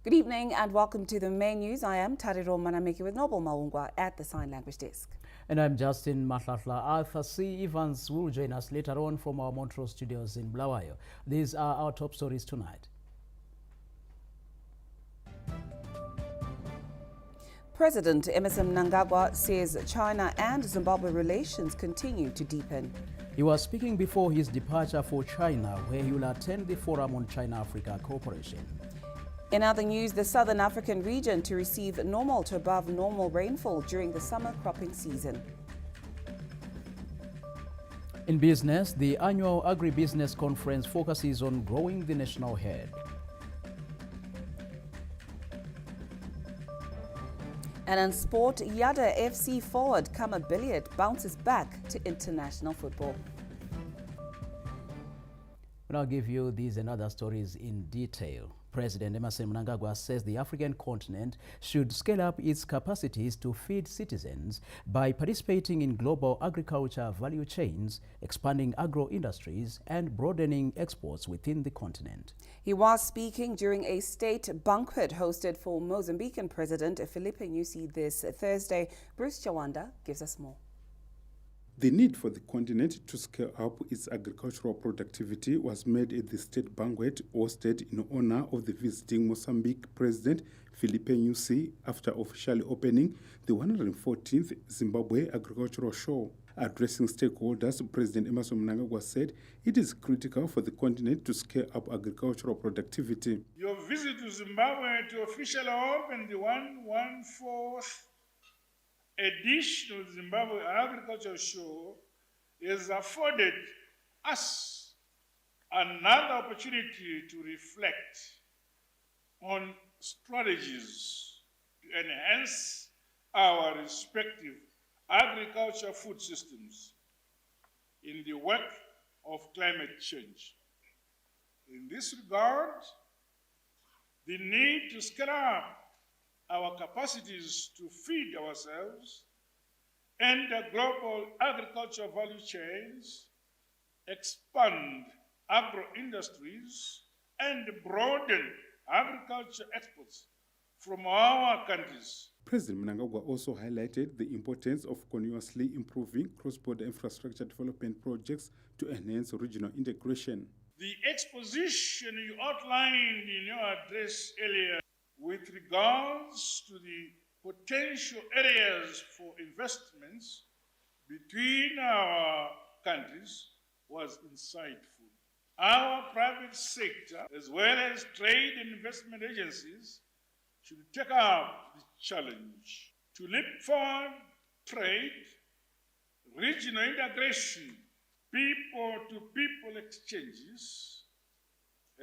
Good evening and welcome to the main news. I am Tariro Manamiki with Noble Maungwa at the Sign Language Desk. And I'm Justin Matlatla. Arthur C. Evans will join us later on from our Montreal studios in Bulawayo. These are our top stories tonight. President Emerson Mnangagwa says China and Zimbabwe relations continue to deepen. He was speaking before his departure for China, where he will attend the Forum on China-Africa Cooperation. In other news, the Southern African region to receive normal to above normal rainfall during the summer cropping season. In business, the annual Agri-business conference focuses on growing the national herd. And in sport, Yada FC forward Kama Billiard bounces back to international football. I'll give you these and other stories in detail. President Emerson Mnangagwa says the African continent should scale up its capacities to feed citizens by participating in global agriculture value chains, expanding agro-industries, and broadening exports within the continent. He was speaking during a state banquet hosted for Mozambican President Filipe Nyusi this Thursday. Bruce Chawanda gives us more. The need for the continent to scale up its agricultural productivity was made at the state banquet hosted in honor of the visiting Mozambique President Filipe Nyusi after officially opening the 114th Zimbabwe Agricultural Show. Addressing stakeholders, President Emerson Mnangagwa said it is critical for the continent to scale up agricultural productivity. Your visit to Zimbabwe to officially open the 114th edition of Zimbabwe Agricultural Show has afforded us another opportunity to reflect on strategies to enhance our respective agriculture food systems in the work of climate change. In this regard, the need to scale up our capacities to feed ourselves, enter global agriculture value chains, expand agro-industries, and broaden agriculture exports from our countries. President Mnangagwa also highlighted the importance of continuously improving cross-border infrastructure development projects to enhance regional integration. The exposition you outlined in your address earlier with regards to the potential areas for investments between our countries was insightful. Our private sector, as well as trade and investment agencies, should take up the challenge to leap forward trade, regional integration, people-to-people exchanges,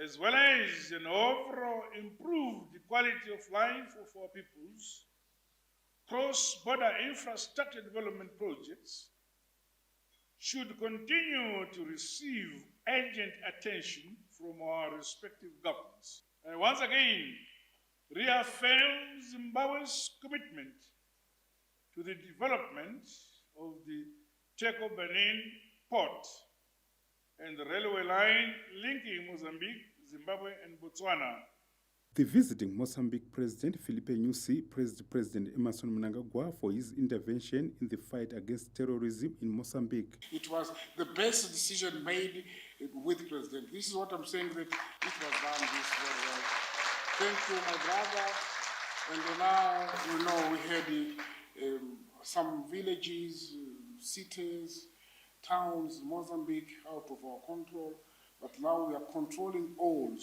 as well as an overall improved quality of life of our peoples. Cross-border infrastructure development projects should continue to receive urgent attention from our respective governments. And once again, reaffirm Zimbabwe's commitment to the development of the Teko Benin port and the railway line linking Mozambique, Zimbabwe, and Botswana. The visiting Mozambique President Filipe Nyusi praised President Emerson Mnangagwa for his intervention in the fight against terrorism in Mozambique. It was the best decision made with President. This is what I'm saying, that it was done this very well. Thank you, my brother. And now, you know, we had some villages, cities, towns, Mozambique out of our control, but now we are controlling all.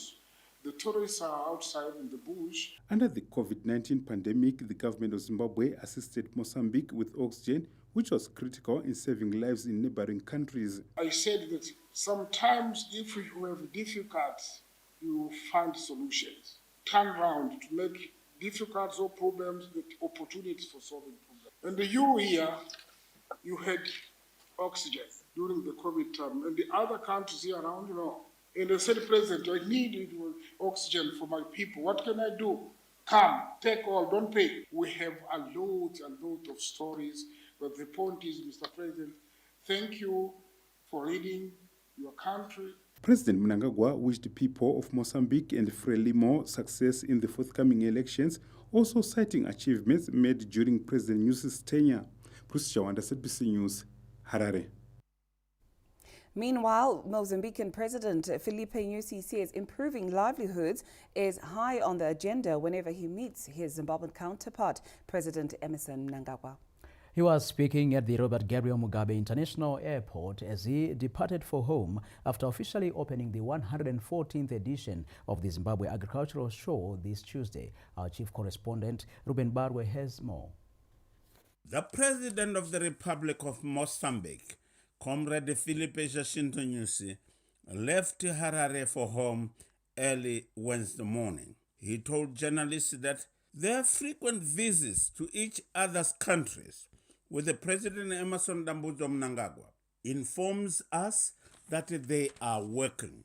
The tourists are outside in the bush. Under the COVID-19 pandemic, the government of Zimbabwe assisted Mozambique with oxygen, which was critical in saving lives in neighboring countries. I said that sometimes if you have difficulties, you find solutions. Turn around to make difficulties or problems with opportunities for solving problems. And you here, you had oxygen during the COVID time, and the other countries here around, you know. And I said, President, I need oxygen for my people. What can I do? Come, take all, don't pay. We have a lot of stories, but the point is, Mr. President, thank you for leading your country. President Mnangagwa wished the people of Mozambique and Frelimo success in the forthcoming elections, also citing achievements made during President Nyusi's tenure. Bruce Chawanda, SBC News, Harare. Meanwhile, Mozambican President Filipe Nyusi says improving livelihoods is high on the agenda whenever he meets his Zimbabwean counterpart, President Emmerson Mnangagwa. He was speaking at the Robert Gabriel Mugabe International Airport as he departed for home after officially opening the 114th edition of the Zimbabwe Agricultural Show this Tuesday. Our chief correspondent, Ruben Barwe, has more. The President of the Republic of Mozambique, Comrade Filipe Jacinto Nyusi, left Harare for home early Wednesday morning. He told journalists that their frequent visits to each other's countries with the President Emmerson Mnangagwa informs us that they are working.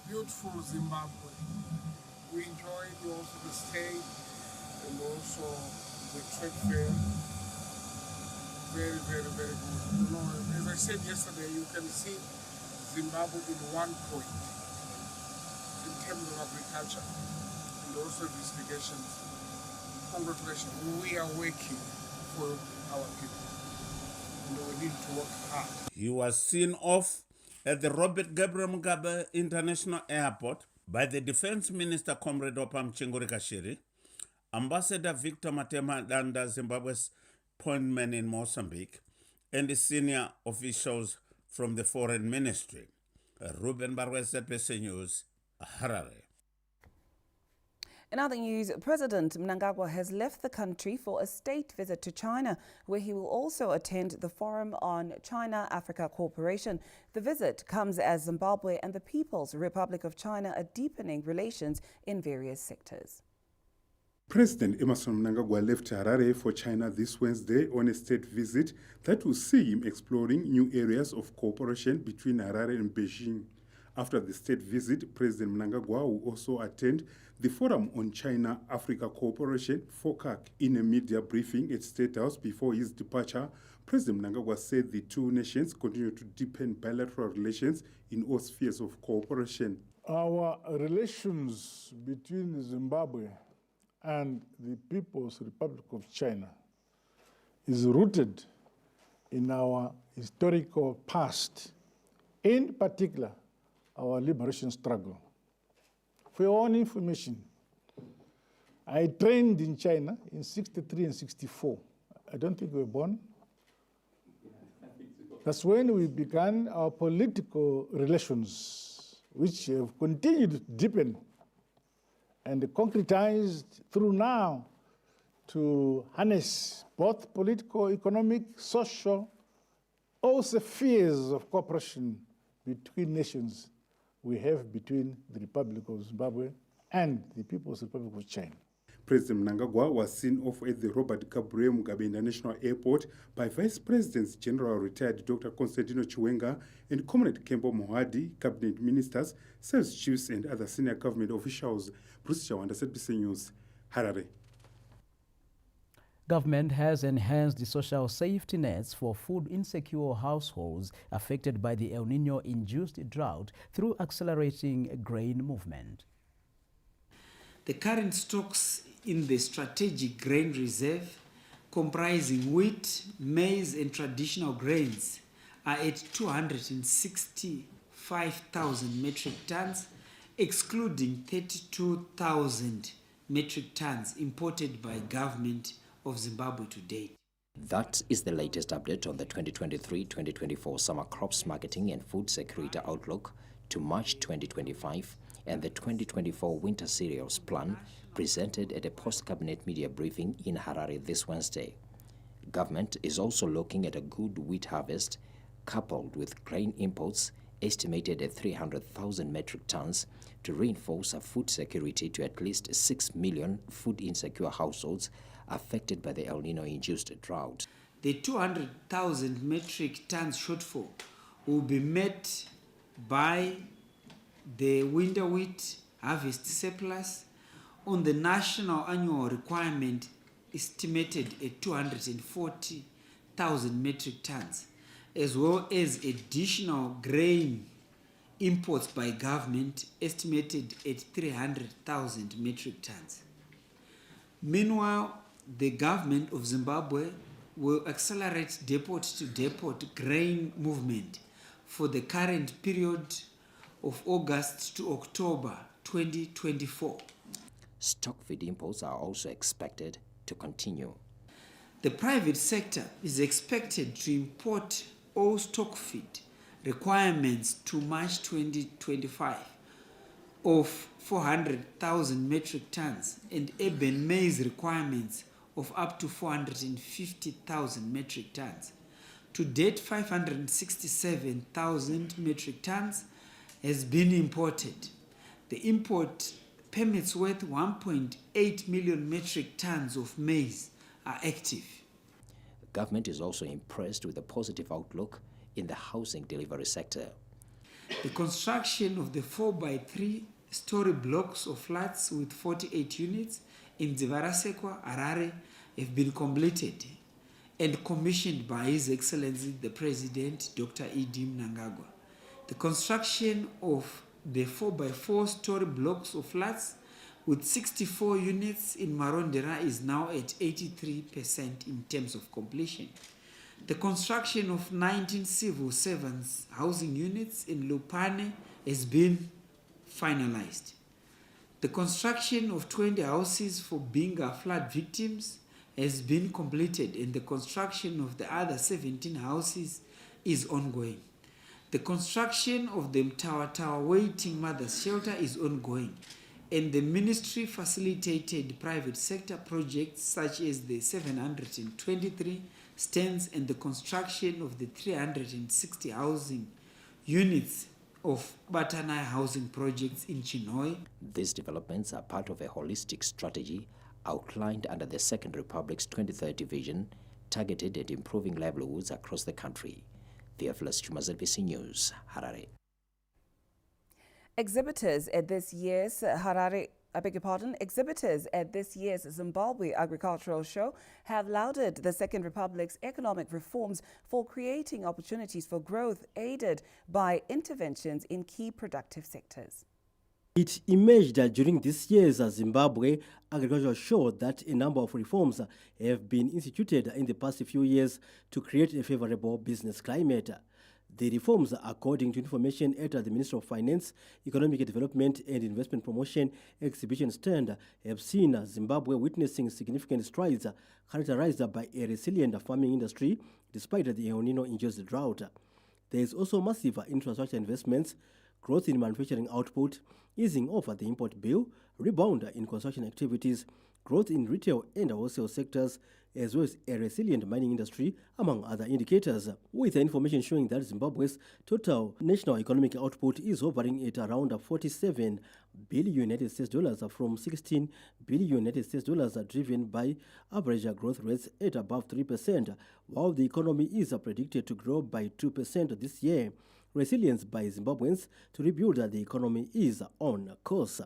Beautiful Zimbabwe. We enjoyed also the stay and also the trade fair. Very, very, very good. You know, as I said yesterday, you can see Zimbabwe in one point in terms of agriculture and also investigations. Congratulations. We are working for our people. And we need to work hard. He was seen off at the Robert Gabriel Mugabe International Airport by the Defense Minister, Comrade Opam Chingurikashiri, Ambassador Victor Matema Danda, Zimbabwe's appointment in Mozambique, and the senior officials from the Foreign Ministry. Ruben Barwes, ZBC News, Harare. In other news, President Mnangagwa has left the country for a state visit to China, where he will also attend the Forum on China-Africa Cooperation. The visit comes as Zimbabwe and the People's Republic of China are deepening relations in various sectors. President Emmerson Mnangagwa left Harare for China this Wednesday on a state visit that will see him exploring new areas of cooperation between Harare and Beijing. After the state visit, President Mnangagwa will also attend the Forum on China-Africa Cooperation, FOCAC. In a media briefing at State House before his departure, President Mnangagwa said the two nations continue to deepen bilateral relations in all spheres of cooperation. Our relations between Zimbabwe and the People's Republic of China is rooted in our historical past, in particular, our liberation struggle. For your own information, I trained in China in 63 and 64. I don't think we were born. That's when we began our political relations, which have continued to deepen and concretized through now to harness both political, economic, social, all spheres of cooperation between nations we have between the Republic of Zimbabwe and the People's Republic of China. President Mnangagwa was seen off at the Robert Gabriel Mugabe International Airport by Vice Presidents General Retired Dr. Constantino Chiwenga and Comrade Kembo Mohadi, Cabinet Ministers, Sales Chiefs and other senior government officials. Bruce Chawanda, SBC News, Harare. Government has enhanced the social safety nets for food-insecure households affected by the El Niño-induced drought through accelerating grain movement. The current stocks in the strategic grain reserve, comprising wheat, maize and traditional grains, are at 265,000 metric tons, excluding 32,000 metric tons imported by government of Zimbabwe to date. That is the latest update on the 2023-2024 Summer Crops Marketing and Food Security Outlook to March 2025 and the 2024 Winter Cereals Plan presented at a post-cabinet media briefing in Harare this Wednesday. Government is also looking at a good wheat harvest coupled with grain imports estimated at 300,000 metric tons to reinforce our food security to at least 6 million food-insecure households affected by the El Niño-induced drought. The 200,000 metric tons shortfall will be met by the winter wheat harvest surplus on the national annual requirement estimated at 240,000 metric tons, as well as additional grain imports by government estimated at 300,000 metric tons. Meanwhile, the government of Zimbabwe will accelerate depot-to-depot grain movement for the current period of August to October 2024. Stock feed imports are also expected to continue. The private sector is expected to import all stock feed requirements to March 2025 of 400,000 metric tons and urban maize requirements of up to 450,000 metric tons. To date, 567,000 metric tons has been imported. The import permits worth 1.8 million metric tons of maize are active. The government is also impressed with the positive outlook in the housing delivery sector. The construction of the 4x3-story blocks of flats with 48 units in Dzivarasekwa, Harare, have been completed and commissioned by His Excellency the President, Dr. E.D. Mnangagwa. The construction of the 4x4-story blocks of flats with 64 units in Marondera is now at 83% in terms of completion. The construction of 19 civil servants housing units in Lupane has been finalized. The construction of 20 houses for Binga flood victims has been completed, and the construction of the other 17 houses is ongoing. The construction of the Mtawa Waiting Mothers Shelter is ongoing, and the ministry facilitated private sector projects such as the 723 stands and the construction of the 360 housing units of Batanai housing projects in Chinhoyi. These developments are part of a holistic strategy outlined under the Second Republic's 2030 vision, targeted at improving livelihoods across the country. Theophilus Chumazel, News, Harare. Exhibitors at this year's Zimbabwe Agricultural Show have lauded the Second Republic's economic reforms for creating opportunities for growth aided by interventions in key productive sectors. It emerged during this year's Zimbabwe Agricultural Show that a number of reforms have been instituted in the past few years to create a favorable business climate. The reforms, according to information at the Ministry of Finance, Economic Development and Investment Promotion exhibition stand, have seen Zimbabwe witnessing significant strides characterized by a resilient farming industry despite the El Nino-induced drought. There is also massive infrastructure investments, growth in manufacturing output, easing off the import bill, rebound in construction activities, growth in retail and wholesale sectors, as well as a resilient mining industry, among other indicators, with information showing that Zimbabwe's total national economic output is hovering at around $47 billion from $16 billion driven by average growth rates at above 3%, while the economy is predicted to grow by 2% this year. Resilience by Zimbabweans to rebuild the economy is on course.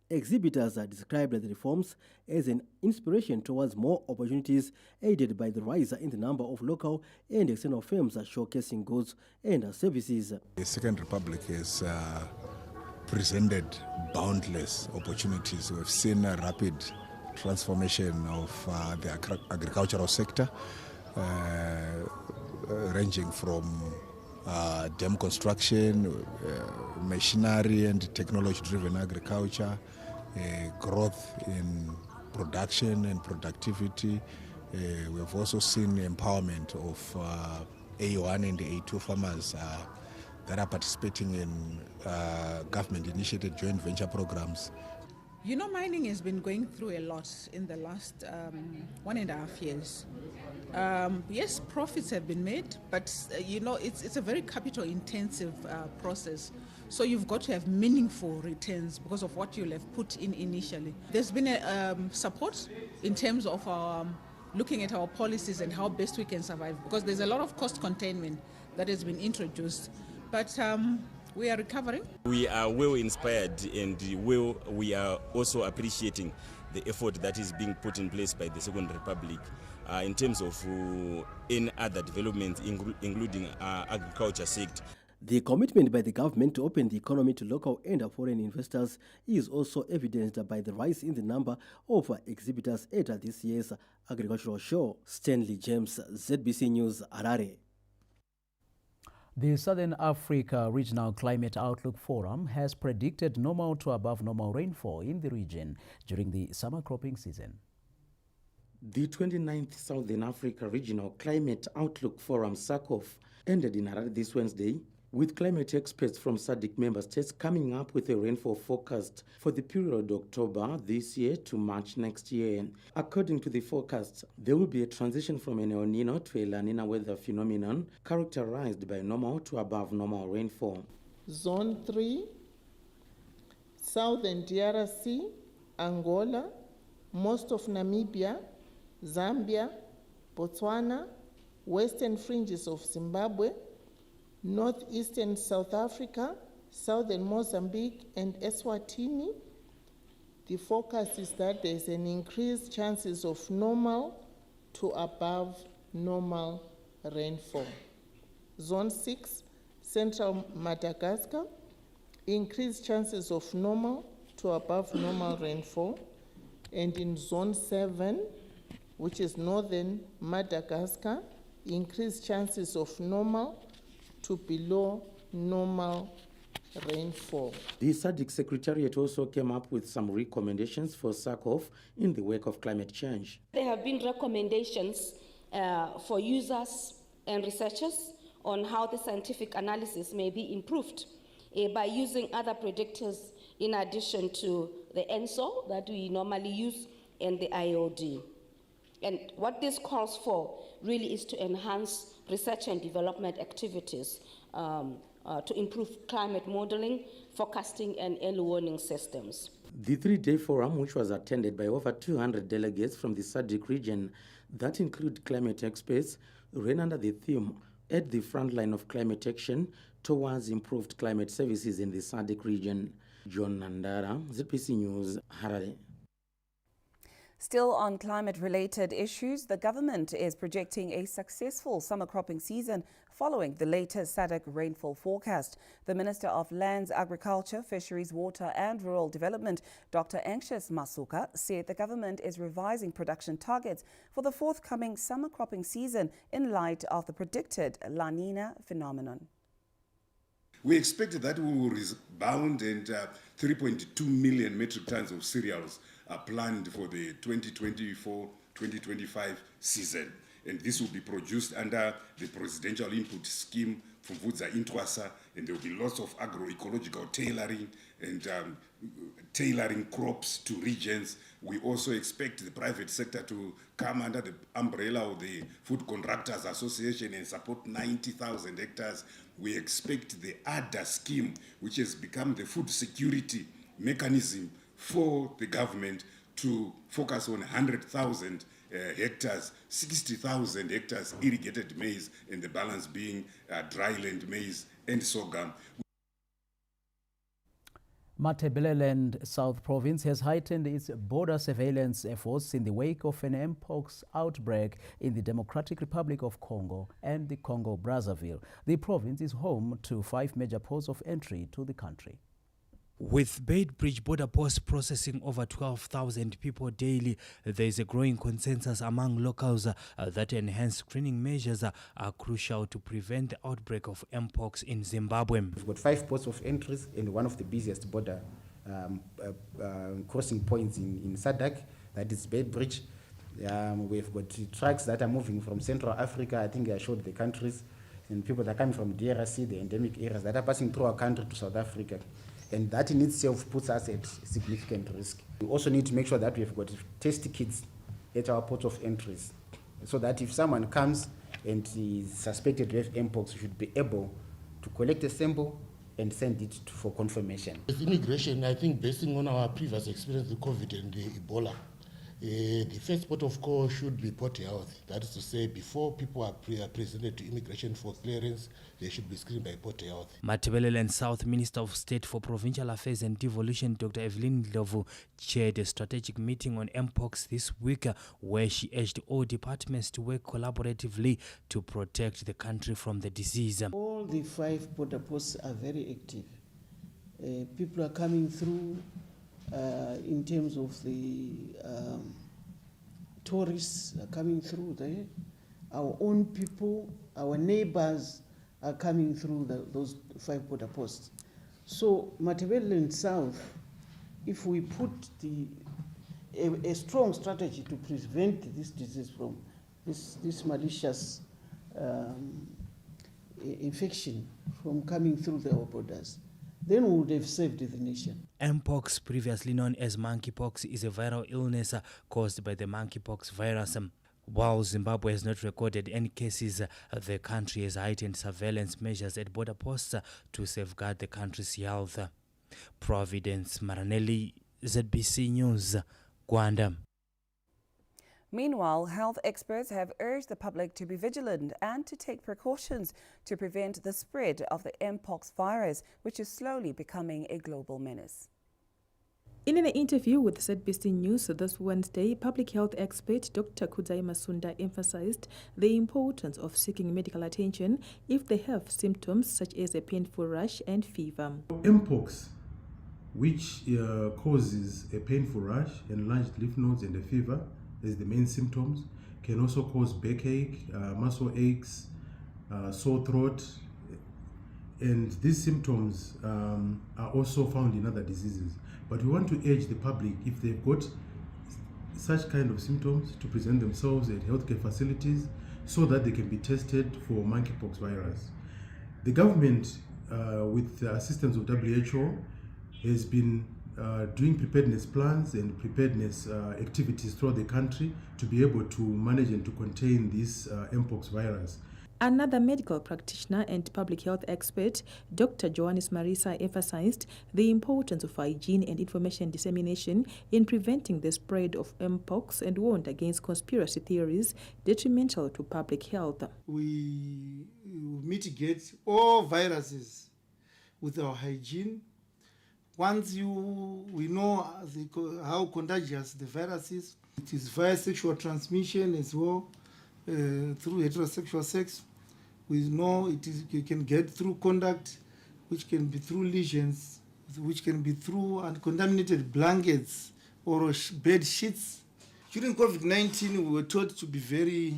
Exhibitors described the reforms as an inspiration towards more opportunities, aided by the rise in the number of local and external firms showcasing goods and services. The Second Republic has presented boundless opportunities. We've seen a rapid transformation of the agricultural sector, ranging from dam construction, machinery and technology-driven agriculture, growth in production and productivity. We have also seen empowerment of A1 and A2 farmers that are participating in government-initiated joint venture programs. You know, mining has been going through a lot in the last 1.5 years. Yes, profits have been made, but you know, it's a very capital-intensive process. So you've got to have meaningful returns because of what you'll have put in initially. There's been a support in terms of looking at our policies and how best we can survive, because there's a lot of cost containment that has been introduced. But we are recovering. We are well inspired, and we are also appreciating the effort that is being put in place by the Second Republic in terms of in other developments, including agriculture sector. The commitment by the government to open the economy to local and foreign investors is also evidenced by the rise in the number of exhibitors at this year's agricultural show. Stanley James, ZBC News, Harare. The Southern Africa Regional Climate Outlook Forum has predicted normal to above normal rainfall in the region during the summer cropping season. The 29th Southern Africa Regional Climate Outlook Forum SACOF ended in Harare this Wednesday, with climate experts from SADC member states coming up with a rainfall forecast for the period October this year to March next year. According to the forecast, there will be a transition from an El Nino to a La Nina weather phenomenon characterized by normal to above normal rainfall. Zone 3, Southern DRC, Angola, most of Namibia, Zambia, Botswana, western fringes of Zimbabwe, northeastern South Africa, southern Mozambique, and Eswatini. The forecast is that there's an increased chances of normal to above normal rainfall. Zone 6, central Madagascar, increased chances of normal to above normal rainfall. And in Zone 7, which is northern Madagascar, increased chances of normal to below normal rainfall. The SADC Secretariat also came up with some recommendations for SACOF in the wake of climate change. There have been recommendations for users and researchers on how the scientific analysis may be improved by using other predictors in addition to the ENSO that we normally use and the IOD. And what this calls for really is to enhance research and development activities to improve climate modeling, forecasting, and early warning systems. The three-day forum, which was attended by over 200 delegates from the SADC region that include climate experts, ran under the theme at the front line of climate action towards improved climate services in the SADC region. John Nandara, ZPC News, Harare. Still on climate-related issues, the government is projecting a successful summer cropping season following the latest SADC rainfall forecast. The Minister of Lands, Agriculture, Fisheries, Water and Rural Development, Dr. Anxious Masuka, said the government is revising production targets for the forthcoming summer cropping season in light of the predicted La Nina phenomenon. We expect that we will rebound and 3.2 million metric tons of cereals are planned for the 2024-2025 season. And this will be produced under the Presidential Input Scheme from Vudza Intwasa, and there will be lots of agroecological tailoring and tailoring crops to regions. We also expect the private sector to come under the umbrella of the Food Contractors Association and support 90,000 hectares. We expect the ADA scheme, which has become the food security mechanism for the government, to focus on 100,000 hectares, 60,000 hectares irrigated maize, and the balance being dryland maize and sorghum. Matabeleland South Province has heightened its border surveillance efforts in the wake of an Mpox outbreak in the Democratic Republic of Congo and the Congo-Brazzaville. The province is home to 5 major ports of entry to the country. With Beitbridge border post processing over 12,000 people daily, there is a growing consensus among locals that enhanced screening measures are crucial to prevent the outbreak of Mpox in Zimbabwe. We've got 5 ports of entries and one of the busiest border crossing points in SADC, that is Beitbridge. We've got trucks that are moving from Central Africa. I think I showed the countries, and people that are coming from DRC, the endemic areas, that are passing through our country to South Africa. And that in itself puts us at significant risk. We also need to make sure that we've got test kits at our port of entries, so that if someone comes and is suspected to have Mpox, we should be able to collect a sample and send it for confirmation. With immigration, I think basing on our previous experience with COVID and Ebola, The first port of call should be port health. That is to say, before people are presented to immigration for clearance, they should be screened by port health. Matabeleland South Minister of State for Provincial Affairs and Devolution, Dr. Evelyn Ndlovu, chaired a strategic meeting on Mpox this week, where she urged all departments to work collaboratively to protect the country from the disease. All the 5 border posts are very active. People are coming through in terms of the tourists are coming through there. Our own people, our neighbors are coming through those 5 border posts. So Matabeleland South, if we put a strong strategy to prevent this disease from this malicious infection from coming through our borders, then we would have saved the nation. Mpox, previously known as monkeypox, is a viral illness caused by the monkeypox virus. While Zimbabwe has not recorded any cases, the country has heightened surveillance measures at border posts to safeguard the country's health. Providence Maranelli, ZBC News, Gwanda. Meanwhile, health experts have urged the public to be vigilant and to take precautions to prevent the spread of the Mpox virus, which is slowly becoming a global menace. In an interview with ZBC News this Wednesday, public health expert Dr. Kudzai Masunda emphasized the importance of seeking medical attention if they have symptoms such as a painful rash and fever. Mpox, which causes a painful rash, enlarged lymph nodes and a fever as the main symptoms, can also cause backache, muscle aches, sore throat, and these symptoms are also found in other diseases. But we want to urge the public, if they've got such kind of symptoms, to present themselves at healthcare facilities so that they can be tested for monkeypox virus. The government, with the assistance of WHO, has been doing preparedness plans and preparedness activities throughout the country to be able to manage and to contain this Mpox virus. Another medical practitioner and public health expert, Dr. Johannes Marisa, emphasized the importance of hygiene and information dissemination in preventing the spread of Mpox and warned against conspiracy theories detrimental to public health. We mitigate all viruses with our hygiene. Once we know how contagious the virus is, it is via sexual transmission as well, through heterosexual sex. We know you can get through contact, which can be through lesions, which can be through uncontaminated blankets or bed sheets. During COVID-19, we were taught to be very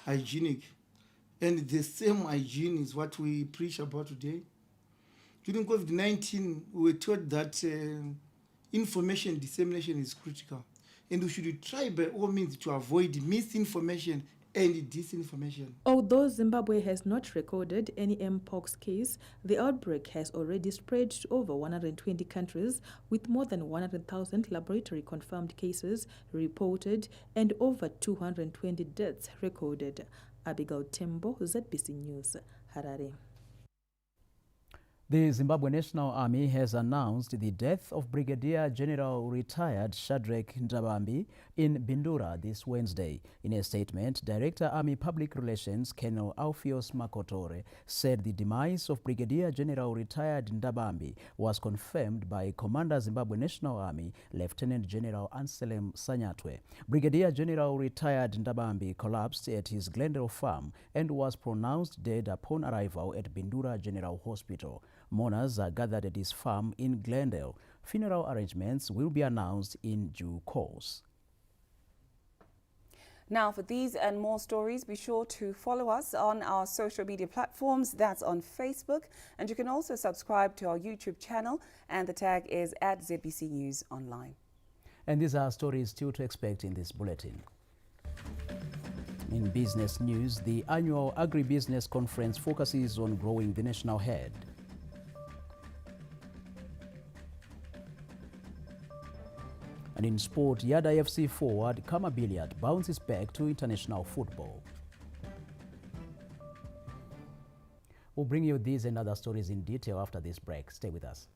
hygienic, and the same hygiene is what we preach about today. During COVID-19, we were taught that information dissemination is critical, and we should try by all means to avoid misinformation and disinformation. Although Zimbabwe has not recorded any Mpox case, the outbreak has already spread to over 120 countries, with more than 100,000 laboratory-confirmed cases reported and over 220 deaths recorded. Abigail Tembo, ZBC News, Harare. The Zimbabwe National Army has announced the death of Brigadier General retired Shadrack Ndabambi in Bindura this Wednesday. In a statement, Director Army Public Relations Colonel Alpheus Makotore said the demise of Brigadier General retired Ndabambi was confirmed by Commander Zimbabwe National Army Lieutenant General Anselm Sanyatwe. Brigadier General retired Ndabambi collapsed at his Glendale farm and was pronounced dead upon arrival at Bindura General Hospital. Mourners are gathered at his farm in Glendale. Funeral arrangements will be announced in due course. Now, for these and more stories, be sure to follow us on our social media platforms. That's on Facebook. And you can also subscribe to our YouTube channel. And the tag is @ZBC News Online. And these are stories still to expect in this bulletin. In business news, the annual Agri-business conference focuses on growing the national herd. And in sport, Yada FC forward Kama Billiard bounces back to international football. We'll bring you these and other stories in detail after this break. Stay with us.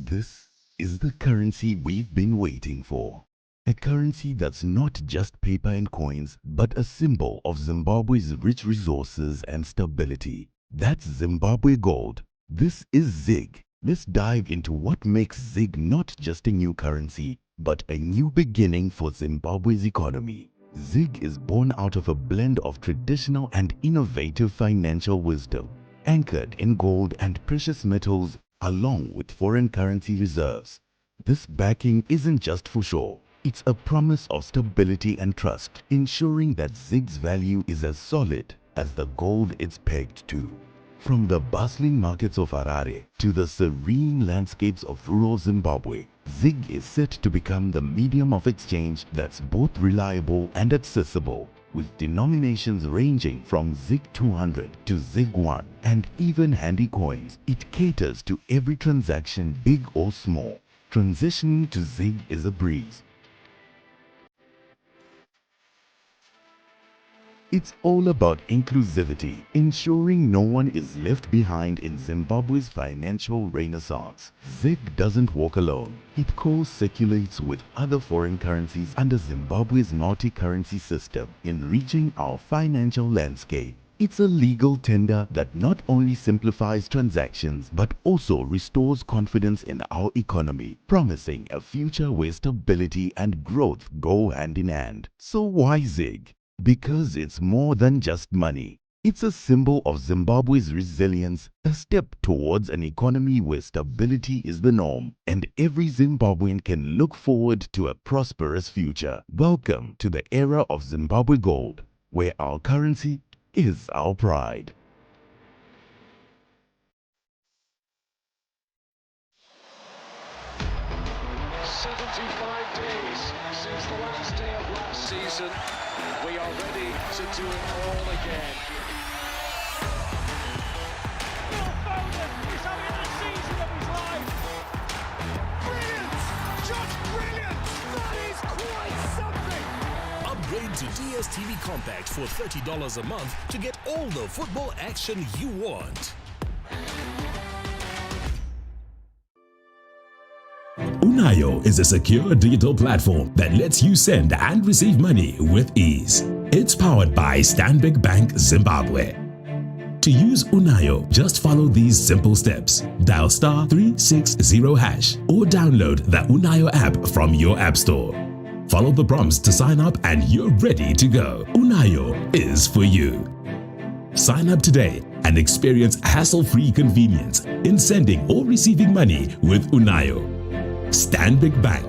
This is the currency we've been waiting for. A currency that's not just paper and coins, but a symbol of Zimbabwe's rich resources and stability. That's Zimbabwe Gold. This is ZIG. Let's dive into what makes ZIG not just a new currency, but a new beginning for Zimbabwe's economy. ZIG is born out of a blend of traditional and innovative financial wisdom, anchored in gold and precious metals, along with foreign currency reserves. This backing isn't just for show. It's a promise of stability and trust, ensuring that ZIG's value is as solid as the gold it's pegged to. From the bustling markets of Harare to the serene landscapes of rural Zimbabwe, ZIG is set to become the medium of exchange that's both reliable and accessible. With denominations ranging from ZIG 200 to ZIG 1 and even handy coins, it caters to every transaction, big or small. Transitioning to ZIG is a breeze. It's all about inclusivity, ensuring no one is left behind in Zimbabwe's financial renaissance. ZIG doesn't walk alone. It co-circulates with other foreign currencies under Zimbabwe's multi-currency system, enriching our financial landscape. It's a legal tender that not only simplifies transactions but also restores confidence in our economy, promising a future where stability and growth go hand in hand. So why ZIG? Because it's more than just money. It's a symbol of Zimbabwe's resilience, a step towards an economy where stability is the norm, and every Zimbabwean can look forward to a prosperous future. Welcome to the era of Zimbabwe Gold, where our currency is our pride. Season, we are ready to do it all again. Will Foden is having the season of his life. Brilliant! Just brilliant! That is quite something! Upgrade to DSTV Compact for $30 a month to get all the football action you want. Unayo is a secure digital platform that lets you send and receive money with ease. It's powered by Stanbic Bank Zimbabwe. To use Unayo, just follow these simple steps. Dial *360# or download the Unayo app from your app store. Follow the prompts to sign up and you're ready to go. Unayo is for you. Sign up today and experience hassle-free convenience in sending or receiving money with Unayo. Stanbic Bank.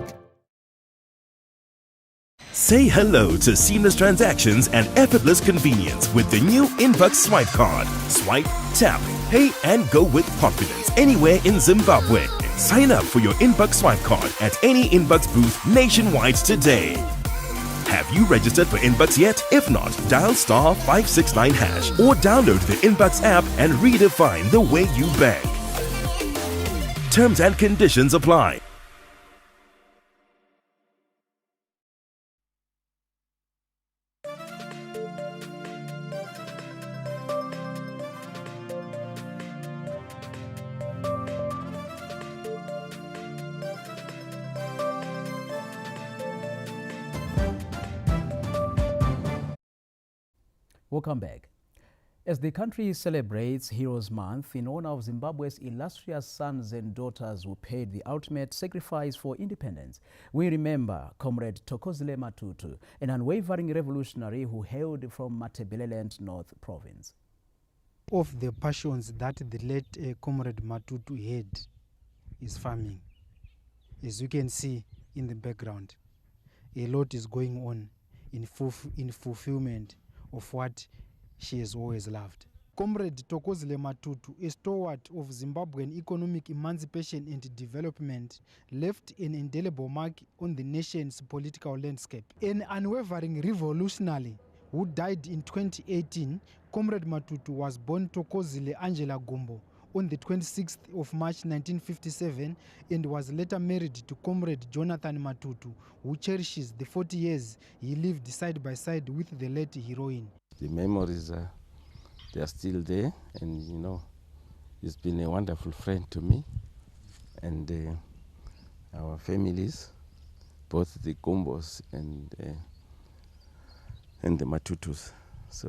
Say hello to seamless transactions and effortless convenience with the new Inbox Swipe card. Swipe, tap, pay and go with confidence anywhere in Zimbabwe. Sign up for your Inbox Swipe card at any Inbox booth nationwide today. Have you registered for Inbox yet? If not, dial *569# or download the Inbox app and redefine the way you bank. Terms and conditions apply. Welcome back. As the country celebrates Heroes Month in honor of Zimbabwe's illustrious sons and daughters who paid the ultimate sacrifice for independence, we remember Comrade Thokozile Matutu, an unwavering revolutionary who hailed from Matabeleland North Province. Of the passions that the late Comrade Matutu had is farming. As you can see in the background, a lot is going on in fulfillment of what she has always loved. Comrade Thokozile Matutu, a stalwart of Zimbabwean economic emancipation and development, left an indelible mark on the nation's political landscape. An unwavering revolutionary who died in 2018, Comrade Matutu was born Thokozile Angela Gumbo on the 26th of March 1957 and was later married to Comrade Jonathan Matutu, who cherishes the 40 years he lived side by side with the late heroine. The memories, they are still there, and you know, he's been a wonderful friend to me, and our families, both the Gumbos and the Matutus. So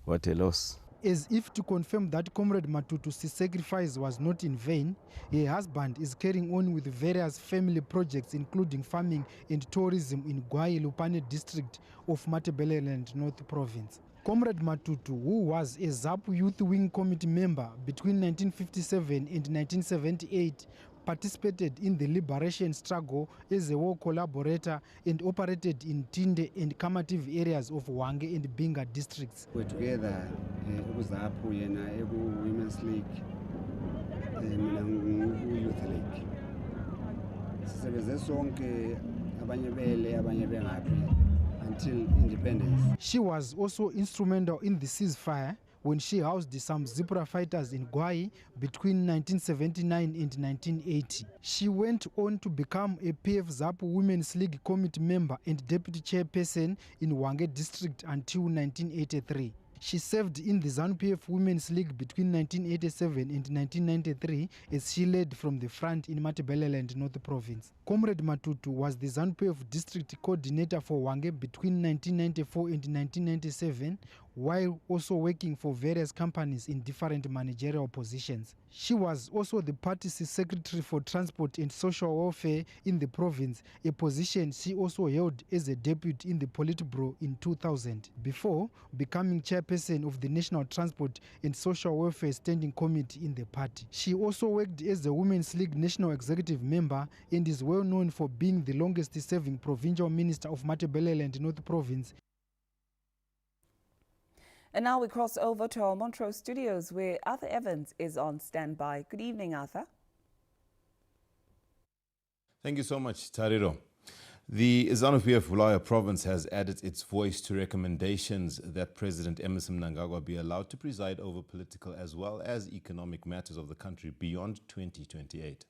what a loss. As if to confirm that Comrade Matutu's sacrifice was not in vain, her husband is carrying on with various family projects including farming and tourism in Gwai Lupane district of Matabeleland North Province. Comrade Matutu, who was a ZAPU Youth Wing Committee member between 1957 and 1978, participated in the liberation struggle as a war collaborator and operated in Tinde and Kamativ areas of Wange and Binga districts. We're together ZAPU yena Women's League, Youth League. Sisebenze sonke abanye bele abanye bengaphi until independence. She was also instrumental in the ceasefire when she housed some Zipra fighters in Gwai between 1979 and 1980. She went on to become a PF ZAPU Women's League Committee member and deputy chairperson in Wange district until 1983. She served in the ZANU-PF Women's League between 1987 and 1993 as she led from the front in Matabeleland North Province. Comrade Matutu was the ZANU-PF district coordinator for Wange between 1994 and 1997, while also working for various companies in different managerial positions. She was also the party's secretary for transport and social welfare in the province, a position she also held as a deputy in the Politburo in 2000, before becoming chairperson of the National Transport and Social Welfare Standing Committee in the party. She also worked as a Women's League National Executive member and is well known for being the longest-serving provincial minister of Matabeleland North Province. And now we cross over to our Montrose studios where Arthur Evans is on standby. Good evening, Arthur. Thank you so much, Tariro. The ZANU-PF Bulaya province has added its voice to recommendations that President Emmerson Mnangagwa be allowed to preside over political as well as economic matters of the country beyond 2028.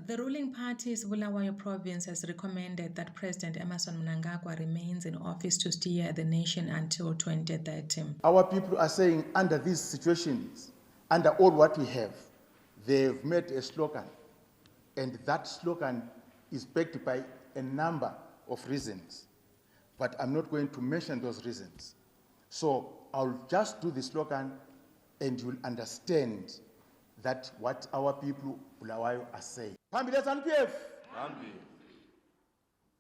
The ruling party's Bulawayo province has recommended that President Emmerson Mnangagwa remains in office to steer the nation until 2030. Our people are saying under these situations, under all what we have, they've made a slogan, and that slogan is backed by a number of reasons, but I'm not going to mention those reasons. So I'll just do the slogan and you'll understand that what our people Bulawayo are saying. Phambili ZANU-PF.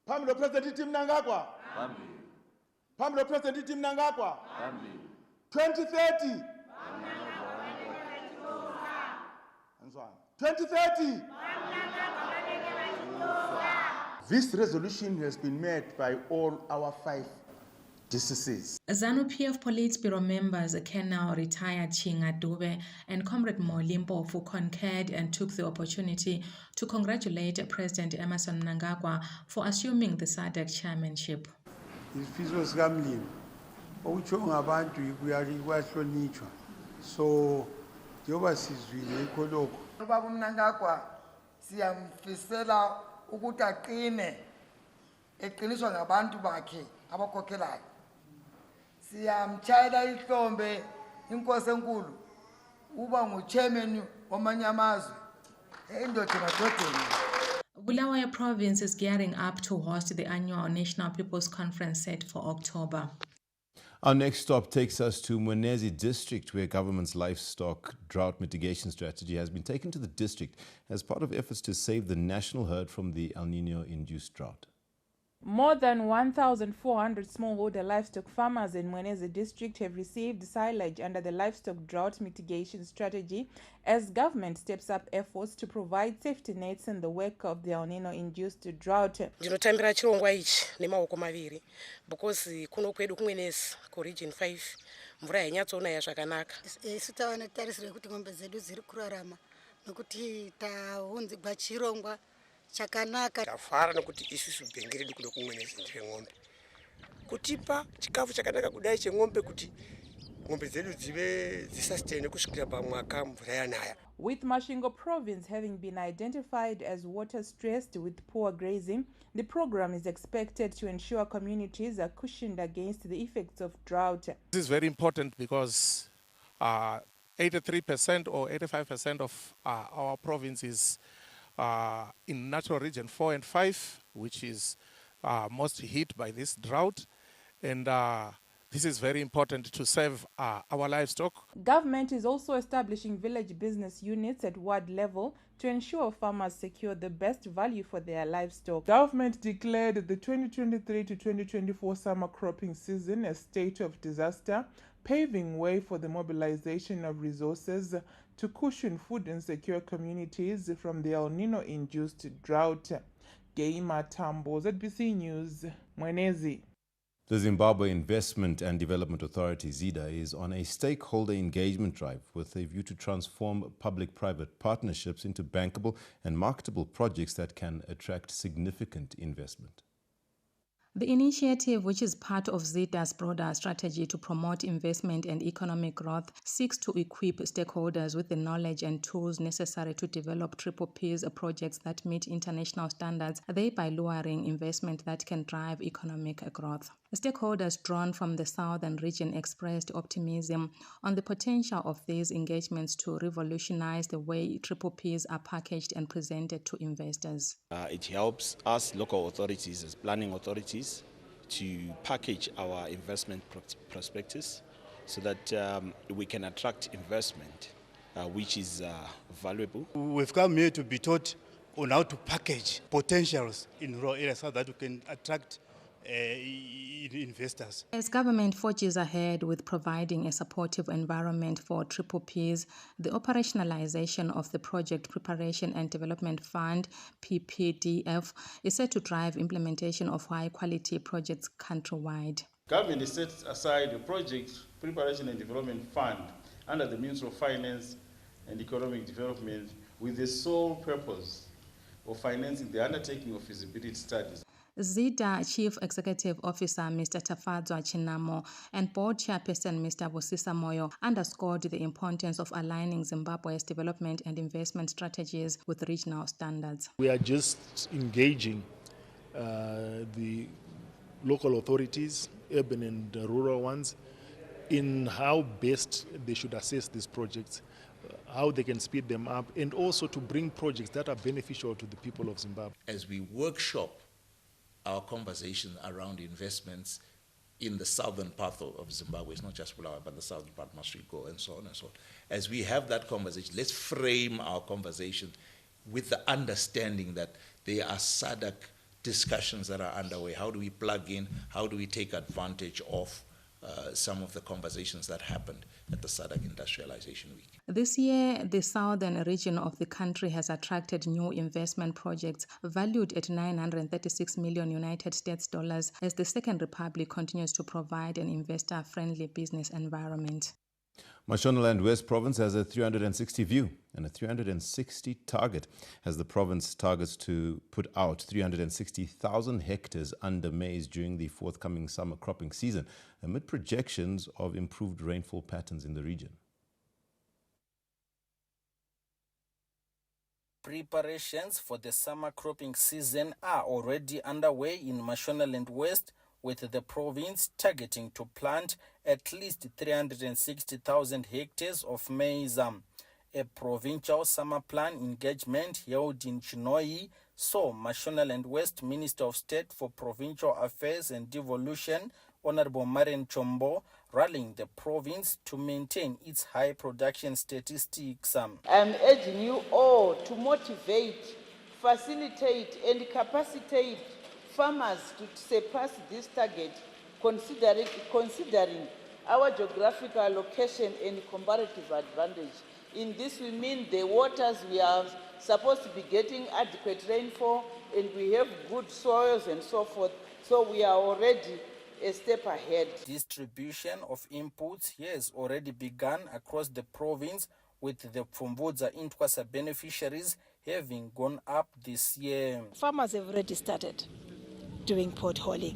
Phambili President Mnangagwa. Phambili President Mnangagwa. 2030. 2030. This resolution has been made by all our 5 DCCs. ZANU-PF Politburo members can now retire Chinga Dube and Comrade Molimpo who concurred and took the opportunity to congratulate President Emmerson Mnangagwa for assuming the SADC chairmanship. Isifiso sikamlimi okutsho ngabantu kuyahlonitshwa so njengoba sizwile ikho lokho ubaba Mnangagwa siyamfisela ukuthi aqine eqiniswa ngabantu bakhe abakhokhelayo. Siyamtshayela ihlombe inkosi enkulu uba nguchairman wamanye amazwe endoda emadodeni. Bulawayo province is gearing up to host the annual National People's Conference set for October. Our next stop takes us to Mwenezi district, where government's livestock drought mitigation strategy has been taken to the district as part of efforts to save the national herd from the El Nino-induced drought. More than 1,400 smallholder livestock farmers in Mwenezi district have received silage under the livestock drought mitigation strategy as government steps up efforts to provide safety nets in the wake of the El Nino-induced drought. Ndinotambira chirongwa ichi nemaoko maviri because kuno kwedu kuMwenezi ku region 5 mvura yanyatsoona zvakanaka. Sitawana tarisire kuti ngombe zedu ziri kurarama nokuti taunzigwa chirongwa chakanaka. Tafara nokuti isusu bhengere dikuno kuMwenezi ndeng'ombe. Kutipa chikafu chakanaka kudai cheng'ombe kuti ng'ombe zedu dzive dzisustain kusvikira pamwaka mvura yanaya. With Masvingo province having been identified as water stressed with poor grazing, the program is expected to ensure communities are cushioned against the effects of drought. This is very important because 83% or 85% of our province is in natural region 4 and 5, which is most hit by this drought. And this is very important to save our livestock. Government is also establishing village business units at ward level to ensure farmers secure the best value for their livestock. Government declared the 2023 to 2024 summer cropping season a state of disaster, paving way for the mobilization of resources to cushion food insecure communities from the El Nino-induced drought. Geima Tambo, ZBC News, Mwenezi. The Zimbabwe Investment and Development Authority, ZIDA, is on a stakeholder engagement drive with a view to transform public-private partnerships into bankable and marketable projects that can attract significant investment. The initiative, which is part of ZIDA's broader strategy to promote investment and economic growth, seeks to equip stakeholders with the knowledge and tools necessary to develop PPP's projects that meet international standards, thereby luring investment that can drive economic growth. Stakeholders drawn from the southern region expressed optimism on the potential of these engagements to revolutionize the way PPPs are packaged and presented to investors. It helps us local authorities as planning authorities to package our investment prospectus so that we can attract investment which is valuable. We've come here to be taught on how to package potentials in rural areas so that we can attract investors. As government forges ahead with providing a supportive environment for PPPs, the operationalization of the Project Preparation and Development Fund, PPDF, is set to drive implementation of high-quality projects countrywide. Government has set aside the Project Preparation and Development Fund under the Ministry of Finance and Economic Development with the sole purpose of financing the undertaking of feasibility studies. ZIDA Chief Executive Officer Mr. Tafadzwa Chinamo and Board Chairperson Mr. Bosisa Moyo underscored the importance of aligning Zimbabwe's development and investment strategies with regional standards. We are just engaging the local authorities, urban and rural ones, in how best they should assess these projects, how they can speed them up, and also to bring projects that are beneficial to the people of Zimbabwe. As we workshop our conversation around investments in the southern part of Zimbabwe, it's not just Bulawayo, but the southern part must go, and so on and so on. As we have that conversation, let's frame our conversation with the understanding that there are SADC discussions that are underway. How do we plug in? How do we take advantage of some of the conversations that happened at the SADC Industrialization Week? This year, the southern region of the country has attracted new investment projects valued at $936 million United States dollars as the Second Republic continues to provide an investor-friendly business environment. Mashonaland West Province has a 360 view and a 360 target, as the province targets to put out 360,000 hectares under maize during the forthcoming summer cropping season, amid projections of improved rainfall patterns in the region. Preparations for the summer cropping season are already underway in Mashonaland West, with the province targeting to plant at least 360,000 hectares of maize. A provincial summer plan engagement held in Chinhoyi saw Mashonaland West Minister of State for Provincial Affairs and Devolution, Honorable Marian Chombo, rallying the province to maintain its high production statistics. I'm urging you all to motivate, facilitate and capacitate farmers to surpass this target, considering our geographical location and comparative advantage. In this we mean the waters we are supposed to be getting adequate rainfall, and we have good soils and so forth, so we are already a step ahead. Distribution of inputs has already begun across the province, with the Pfumvudza Intwasa beneficiaries having gone up this year. Farmers have already started doing potholing,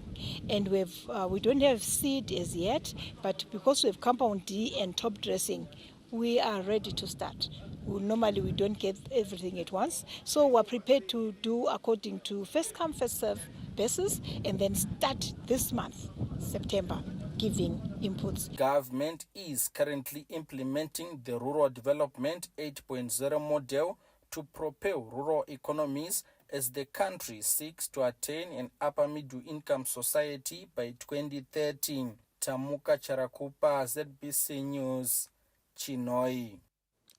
and we don't have seed as yet, but because we have compound D and top dressing, we are ready to start. Normally we don't get everything at once, so we're prepared to do according to first come first serve basis, and then start this month, September, giving inputs. Government is currently implementing the Rural Development 8.0 model to propel rural economies as the country seeks to attain an upper middle income society by 2013. Tamuka Charakupa, ZBC News, Chinoi.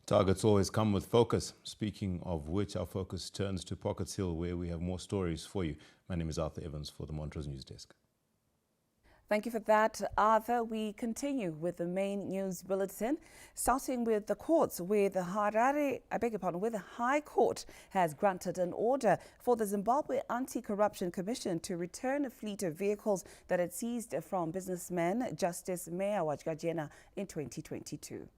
Targets always come with focus. Speaking of which, our focus turns to Pockets Hill, where we have more stories for you. My name is Arthur Evans for the Montrose News Desk. Thank you for that, Arthur. We continue with the main news bulletin, starting with the courts, where the High Court has granted an order for the Zimbabwe Anti-Corruption Commission to return a fleet of vehicles that it seized from businessman Justice Mayor Wajgajena in 2022.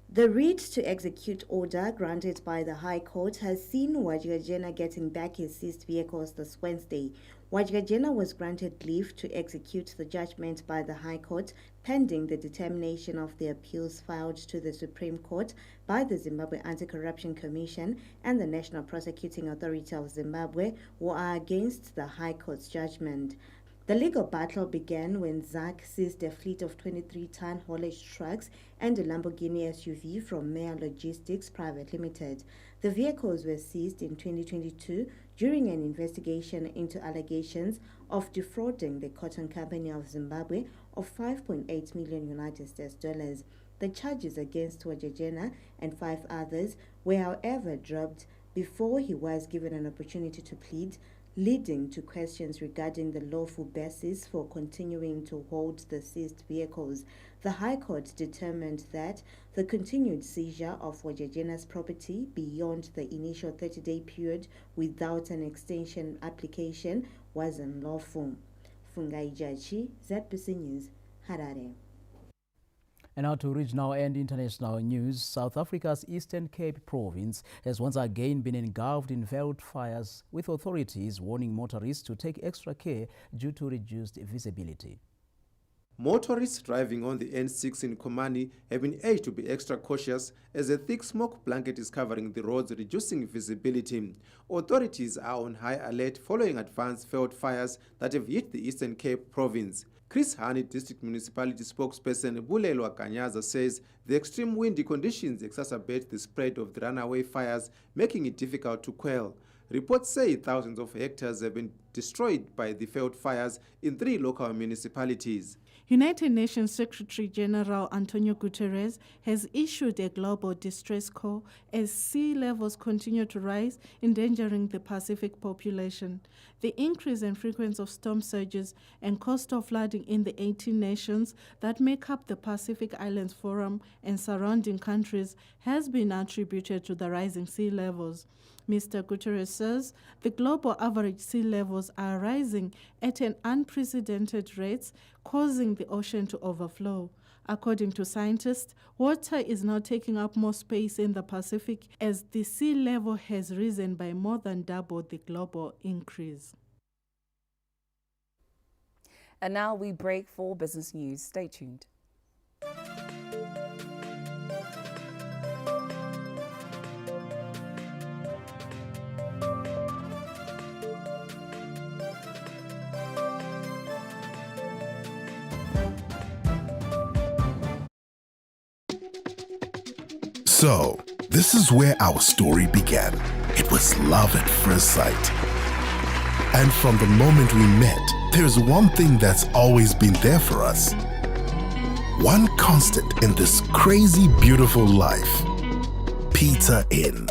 The writ to execute order granted by the High Court has seen Wajgajena getting back his seized vehicles this Wednesday. Wajgajena was granted leave to execute the judgment by the High Court pending the determination of the appeals filed to the Supreme Court by the Zimbabwe Anti-Corruption Commission and the National Prosecuting Authority of Zimbabwe, who are against the High Court's judgment. The legal battle began when ZAC seized a fleet of 23-ton haulage trucks and a Lamborghini SUV from Mayor Logistics Private Limited. The vehicles were seized in 2022 during an investigation into allegations of defrauding the Cotton Company of Zimbabwe of $5.8 million United States dollars. The charges against Wajgajena and 5 others were, however, dropped before he was given an opportunity to plead, leading to questions regarding the lawful basis for continuing to hold the seized vehicles. The High Court determined that the continued seizure of Wajgajena's property beyond the initial 30-day period without an extension application was unlawful. Fungai Jachi, ZBC News, Harare. And now to regional and international news. South Africa's Eastern Cape province has once again been engulfed in veld fires, with authorities warning motorists to take extra care due to reduced visibility. Motorists driving on the N6 in Komani have been urged to be extra cautious as a thick smoke blanket is covering the roads, reducing visibility. Authorities are on high alert following advanced veld fires that have hit the Eastern Cape province. Chris Hani, District Municipality spokesperson Bulelwa Kanyaza, says the extreme windy conditions exacerbate the spread of the runaway fires, making it difficult to quell. Reports say thousands of hectares have been destroyed by the veld fires in 3 local municipalities. United Nations Secretary General Antonio Guterres has issued a global distress call as sea levels continue to rise, endangering the Pacific population. The increase in frequency of storm surges and coastal flooding in the 18 nations that make up the Pacific Islands Forum and surrounding countries has been attributed to the rising sea levels. Mr. Guterres says the global average sea levels are rising at an unprecedented rate, causing the ocean to overflow. According to scientists, water is now taking up more space in the Pacific as the sea level has risen by more than double the global increase. And now we break for business news. Stay tuned. So, this is where our story began. It was love at first sight. And from the moment we met, there's one thing that's always been there for us. One constant in this crazy, beautiful life. Pizza Inn.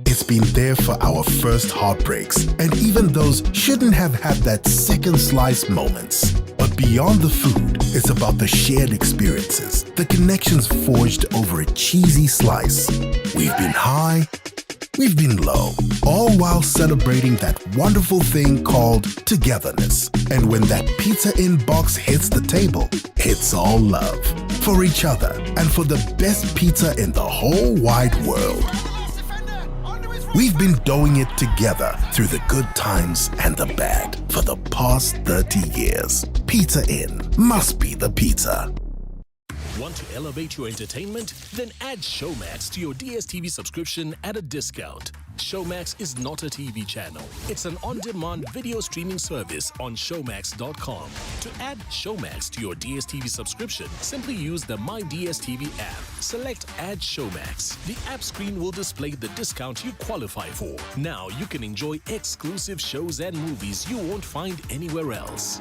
It's been there for our first heartbreaks and even those shouldn't have had that second slice moments. But beyond the food, it's about the shared experiences, the connections forged over a cheesy slice. We've been high, we've been low, all while celebrating that wonderful thing called togetherness. And when that Pizza Inn box hits the table, it's all love for each other and for the best pizza in the whole wide world. We've been doing it together through the good times and the bad for the past 30 years. Pizza Inn must be the pizza. Want to elevate your entertainment? Then add Showmax to your DSTV subscription at a discount. Showmax is not a TV channel. It's an on-demand video streaming service on showmax.com. To add Showmax to your DSTV subscription, simply use the My DSTV app. Select Add Showmax. The app screen will display the discount you qualify for. Now you can enjoy exclusive shows and movies you won't find anywhere else.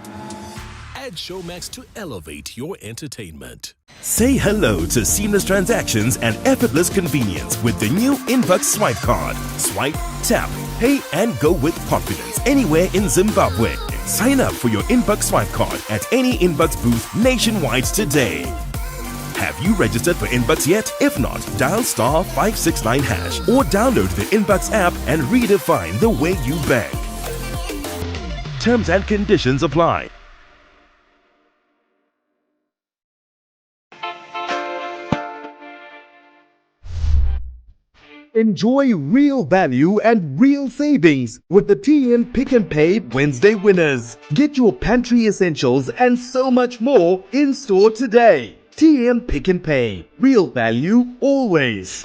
Add Showmax to elevate your entertainment. Say hello to seamless transactions and effortless convenience with the new Mpox Swipe card. Swipe, tap, pay and go with confidence anywhere in Zimbabwe. Sign up for your Mpox Swipe card at any Mpox booth nationwide today. Have you registered for Mpox yet? If not, dial *569# or download the Mpox app and redefine the way you bank. Terms and conditions apply. Enjoy real value and real savings with the TN Pick and Pay Wednesday winners. Get your pantry essentials and so much more in store today. TN Pick and Pay. Real value always.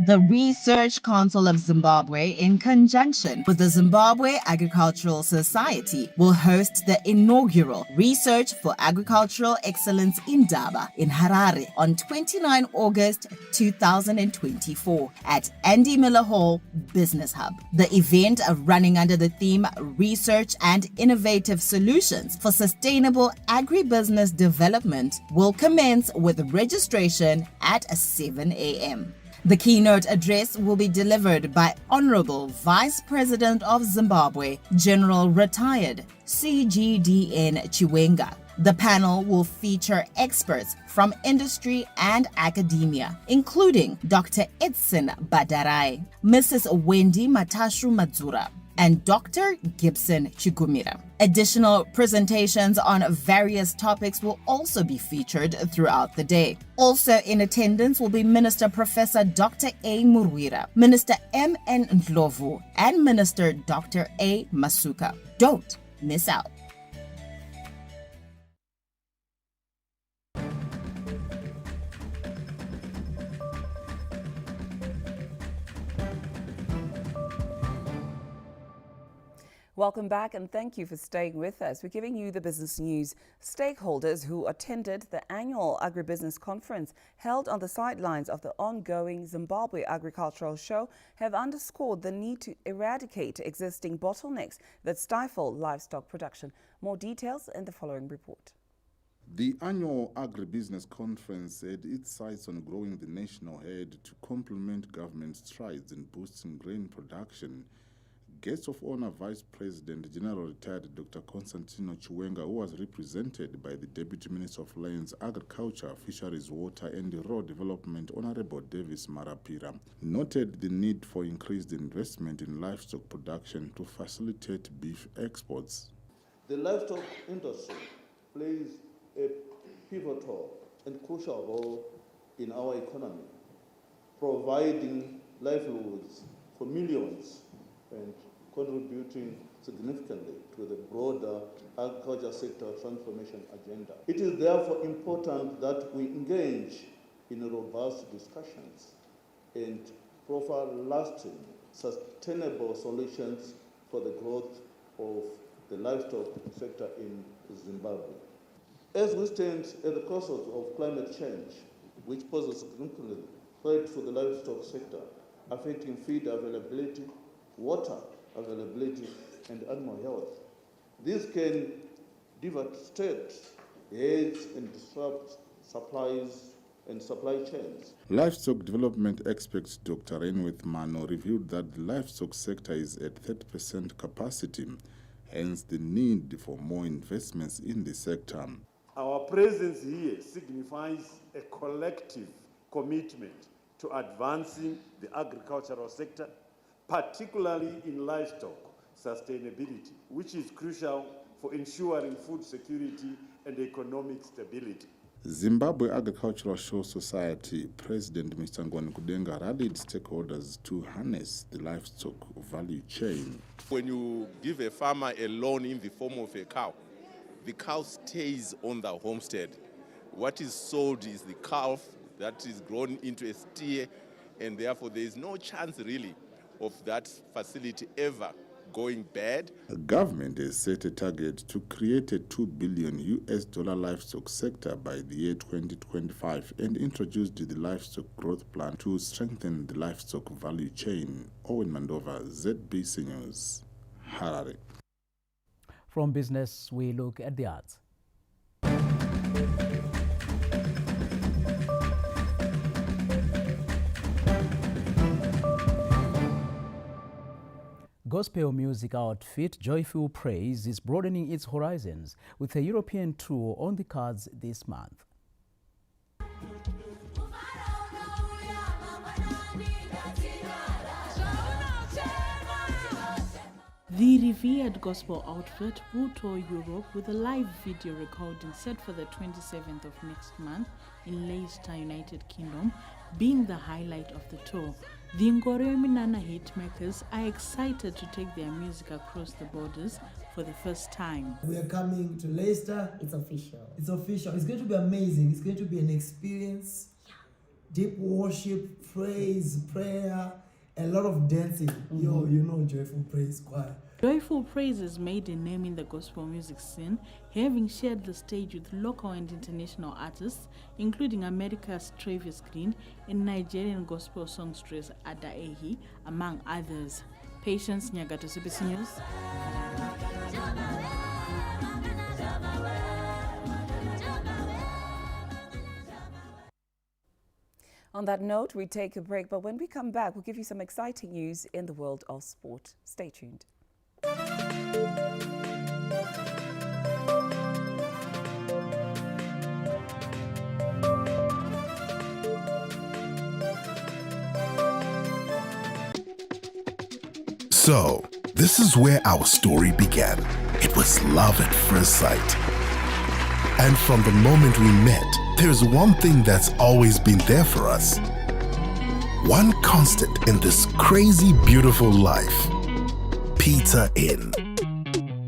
The Research Council of Zimbabwe, in conjunction with the Zimbabwe Agricultural Society, will host the inaugural Research for Agricultural Excellence Indaba in Harare on 29 August 2024 at Andy Miller Hall Business Hub. The event, running under the theme Research and Innovative Solutions for Sustainable Agribusiness Development, will commence with registration at 7 a.m. The keynote address will be delivered by Honorable Vice President of Zimbabwe, General Retired CGDN Chiwenga. The panel will feature experts from industry and academia, including Dr. Edson Badarai, Mrs. Wendy Matashu Madzura, and Dr. Gibson Chigumira. Additional presentations on various topics will also be featured throughout the day. Also in attendance will be Minister Professor Dr. A. Murwira, Minister M. N. Ndlovu, and Minister Dr. A. Masuka. Don't miss out. Welcome back and thank you for staying with us. We're giving you the business news. Stakeholders who attended the annual Agri-business conference held on the sidelines of the ongoing Zimbabwe Agricultural Show have underscored the need to eradicate existing bottlenecks that stifle livestock production. More details in the following report. The annual Agri-business conference had its sights on growing the national herd to complement government strides in boosting grain production. Guest of honor Vice President General Retired Dr. Constantino Chiwenga, who was represented by the Deputy Minister of Lands, Agriculture, Fisheries, Water and Rural Development, Honorable Davis Marapira, noted the need for increased investment in livestock production to facilitate beef exports. The livestock industry plays a pivotal and crucial role in our economy, providing livelihoods for millions and contributing significantly to the broader agriculture sector transformation agenda. It is therefore important that we engage in robust discussions and profile lasting, sustainable solutions for the growth of the livestock sector in Zimbabwe. As we stand at the crossroads of climate change, which poses a significant threat for the livestock sector, affecting feed availability, water availability, and animal health. This can devastate herds and disrupt supplies and supply chains. Livestock development expert Dr. Renwith Mano revealed that the livestock sector is at 30% capacity, hence the need for more investments in the sector. Our presence here signifies a collective commitment to advancing the agricultural sector, particularly in livestock sustainability, which is crucial for ensuring food security and economic stability. Zimbabwe Agricultural Show Society President Mr. Ngwanikudenga rallied stakeholders to harness the livestock value chain. When you give a farmer a loan in the form of a cow, the cow stays on the homestead. What is sold is the calf that is grown into a steer, and therefore there is no chance really of that facility ever going bad. The government has set a target to create a $2 billion livestock sector by the year 2025 and introduced the livestock growth plan to strengthen the livestock value chain. Owen Mandova, ZBC News, Harare. From business, we look at the arts. Gospel music outfit Joyful Praise is broadening its horizons with a European tour on the cards this month. The revered gospel outfit will tour Europe with a live video recording set for the 27th of next month in Leicester, United Kingdom, being the highlight of the tour. The Ngoremi hitmakers are excited to take their music across the borders for the first time. We are coming to Leicester. It's official. It's official. It's going to be amazing. It's going to be an experience. Deep worship, praise, prayer, a lot of dancing. You know Joyful Praise Choir. Joyful Praise has made a name in the gospel music scene, having shared the stage with local and international artists, including America's Travis Green and Nigerian gospel songstress Ada Ehi, among others. Patience Nyagato, CBC News. On that note, we take a break, but when we come back, we'll give you some exciting news in the world of sport. Stay tuned. So, this is where our story began. It was love at first sight. And from the moment we met, there's one thing that's always been there for us. One constant in this crazy, beautiful life. Pizza Inn.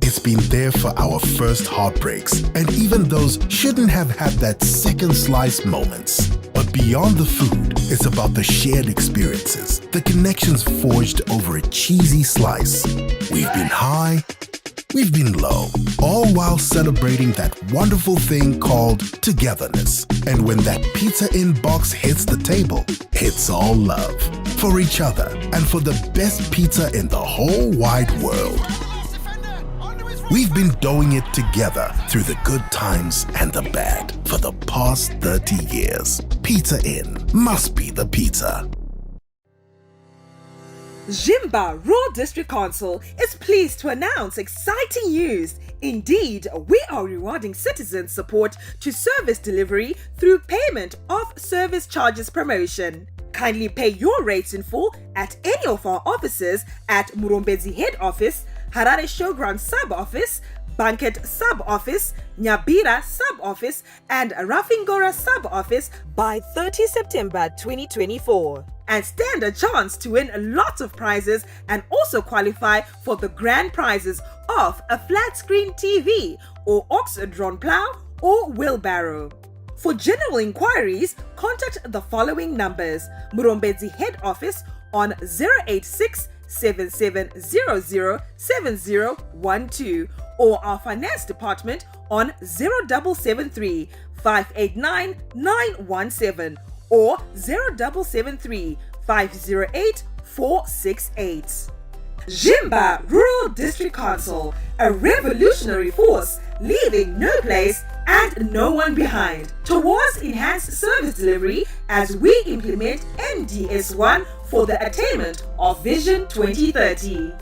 It's been there for our first heartbreaks and even those shouldn't have had that second slice moments. But beyond the food, it's about the shared experiences, the connections forged over a cheesy slice. We've been high, we've been low, all while celebrating that wonderful thing called togetherness. And when that Pizza Inn box hits the table, it's all love for each other and for the best pizza in the whole wide world. We've been doing it together through the good times and the bad for the past 30 years. Pizza Inn must be the pizza. Jimba Rural District Council is pleased to announce exciting news. Indeed, we are rewarding citizens' support to service delivery through payment of service charges promotion. Kindly pay your rates in full at any of our offices at Murombezi Head Office, Harare Showground Sub Office, Banket Sub Office, Nyabira Sub Office, and Rafingora Sub Office by 30 September 2024. And stand a chance to win a lot of prizes and also qualify for the grand prizes of a flat screen TV or ox-drawn plow or wheelbarrow. For general inquiries, contact the following numbers: Murombezi Head Office on 086 77007012 or our finance department on 0773 589 917 or 0773 508 468. Jimba Rural District Council, a revolutionary force leaving no place and no one behind towards enhanced service delivery as we implement NDS1 for the attainment of Vision 2030.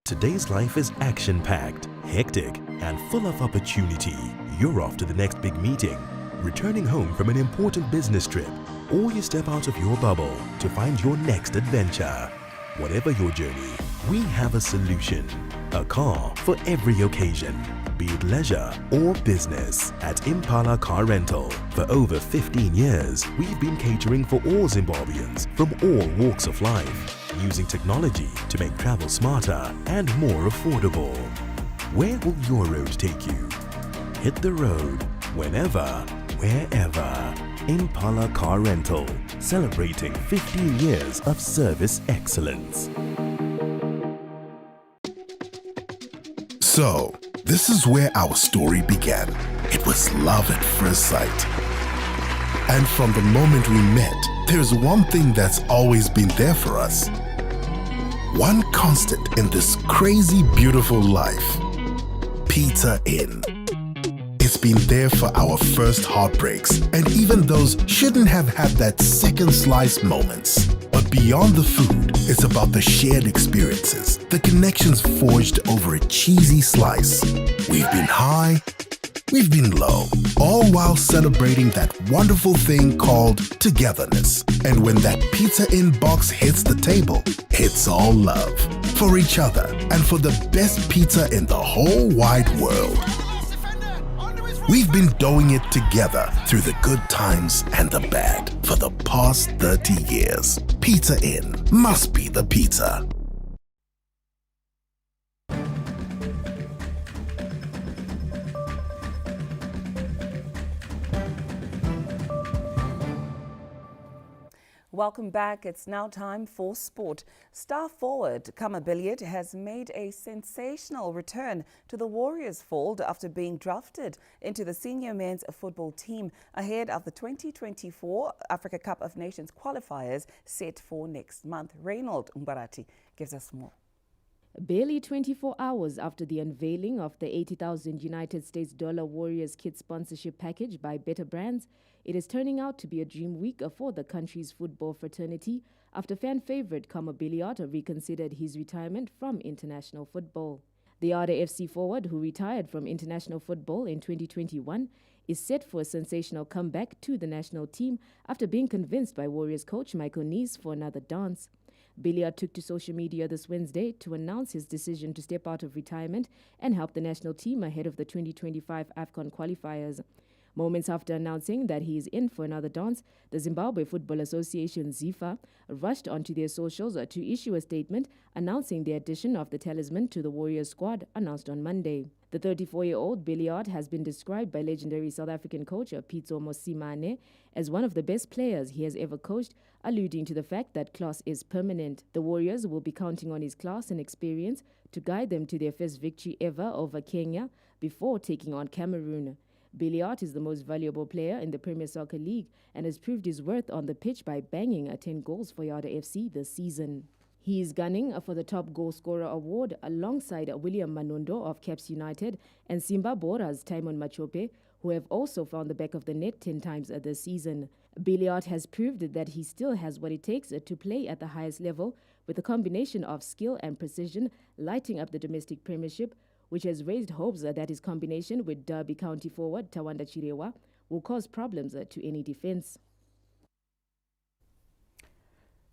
Today's life is action-packed, hectic, and full of opportunity. You're off to the next big meeting, returning home from an important business trip, or you step out of your bubble to find your next adventure. Whatever your journey, we have a solution. A car for every occasion. be it leisure or business. At Impala Car Rental, for over 15 years, we've been catering for all Zimbabweans from all walks of life, using technology to make travel smarter and more affordable. Where will your road take you? Hit the road, whenever, wherever. Impala Car Rental, celebrating 15 years of service excellence. So, this is where our story began. It was love at first sight. And from the moment we met, there's one thing that's always been there for us. One constant in this crazy, beautiful life. Pizza Inn. It's been there for our first heartbreaks and even those shouldn't have had that second slice moments. But beyond the food, it's about the shared experiences, the connections forged over a cheesy slice. We've been high, we've been low, all while celebrating that wonderful thing called togetherness. And when that Pizza Inn box hits the table, it's all love for each other and for the best pizza in the whole wide world. We've been doing it together through the good times and the bad for the past 30 years. Pizza Inn must be the pizza. Welcome back. It's now time for sport. Star forward Kama Billiard has made a sensational return to the Warriors fold after being drafted into the senior men's football team ahead of the 2024 Africa Cup of Nations qualifiers set for next month. Reynold Mbarati gives us more. Barely 24 hours after the unveiling of the 80,000 United States dollar Warriors kit sponsorship package by Better Brands, it is turning out to be a dream week for the country's football fraternity after fan favorite Kama Billiard reconsidered his retirement from international football. The Yada FC forward, who retired from international football in 2021, is set for a sensational comeback to the national team after being convinced by Warriors coach Michael Nees for another dance. Billiard took to social media this Wednesday to announce his decision to step out of retirement and help the national team ahead of the 2025 AFCON qualifiers. Moments after announcing that he is in for another dance, the Zimbabwe Football Association, ZIFA, rushed onto their socials to issue a statement announcing the addition of the talisman to the Warriors squad announced on Monday. The 34-year-old Billiard has been described by legendary South African coach Pitso Mosimane as one of the best players he has ever coached, alluding to the fact that class is permanent. The Warriors will be counting on his class and experience to guide them to their first victory ever over Kenya before taking on Cameroon. Billiard is the most valuable player in the Premier Soccer League and has proved his worth on the pitch by banging 10 goals for Yada FC this season. He is gunning for the top goal scorer award alongside William Manondo of Caps United and Simba Bora's Timon Machope, who have also found the back of the net 10 times this season. Billiard has proved that he still has what it takes to play at the highest level, with a combination of skill and precision lighting up the domestic premiership, which has raised hopes that his combination with Derby County forward Tawanda Chirewa will cause problems to any defence.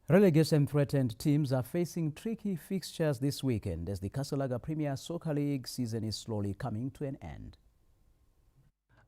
Relegation-threatened teams are facing tricky fixtures this weekend as the Kasolaga Premier Soccer League season is slowly coming to an end.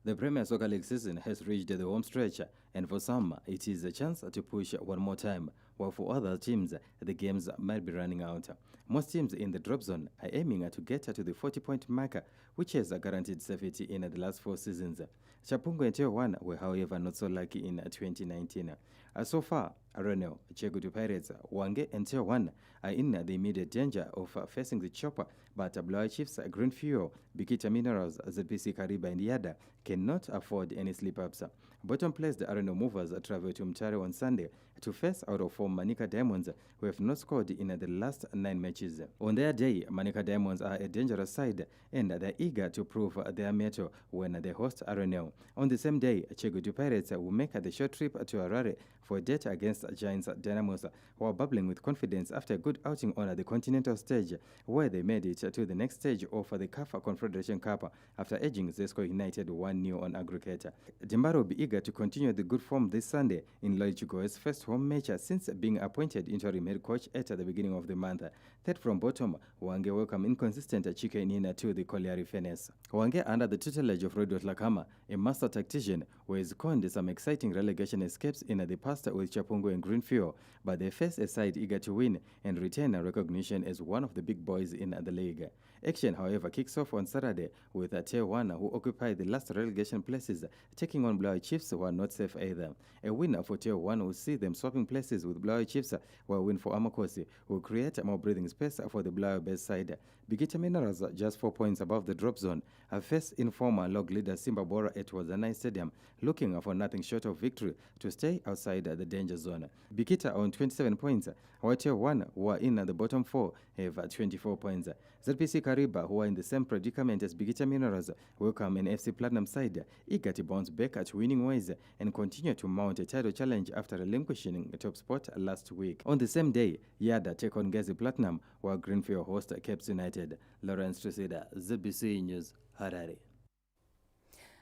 The Premier Soccer League season has reached the home stretch, and for some, it is a chance to push one more time, while for other teams, the games might be running out. Most teams in the drop zone are aiming to get to the 40-point marker, which has guaranteed safety in the last 4 seasons. Chapungo and Tier 1 were, however, not so lucky in 2019. So far, Renel, Chegutu Pirates, Wange and Tier 1 are in the immediate danger of facing the chopper, but Blower Chiefs, Green Fuel, Bikita Minerals, ZPC Kariba and Yada cannot afford any slip-ups. Bottom placed Renel Movers travel to Mtare on Sunday to face out-of-form Manica Diamonds, who have not scored in the last 9 matches. On their day, Manica Diamonds are a dangerous side and they're eager to prove their mettle when they host Renel. On the same day, Chegutu Pirates will make the short trip to Harare for a date against Giants Dynamos, who are bubbling with confidence after a good outing on the continental stage, where they made it to the next stage of the CAF Confederation Cup after edging Zesco United 1-0 on aggregate. Dimbara will be eager to continue the good form this Sunday in Loichigo's first home match since being appointed interim head coach at the beginning of the month. Third from bottom, Wange welcomed inconsistent Chike Nina to the Colliery Furnace. Wange, under the tutelage of Rodot Lakama, a master tactician, was conned some exciting relegation escapes in the past with Chapungo and Greenfield, but they face a side eager to win and retain recognition as one of the big boys in the league. Action, however, kicks off on Saturday with Tier 1, who occupy the last relegation places, taking on Blair Chiefs, who are not safe either. A winner for Tier 1 will see them swapping places with Blair Chiefs, while a win for Amakosi will create more breathing space for the Blair base side. Bigita Minerals, just 4 points above the drop zone, have faced informer log leader Simba Bora at Wazanai Stadium, looking for nothing short of victory to stay outside the danger zone. Bikita on 27 points, while Tier 1, who are in the bottom 4, have 24 points. ZPC Kariba, who are in the same predicament as Bigita Minerals, welcome an FC Platinum side, eager to bounce back at winning ways and continue to mount a title challenge after relinquishing a top spot last week. On the same day, Yada take on Gazi Platinum, while Greenfield host Cape United. Lawrence Tresida, ZBC News, Harare.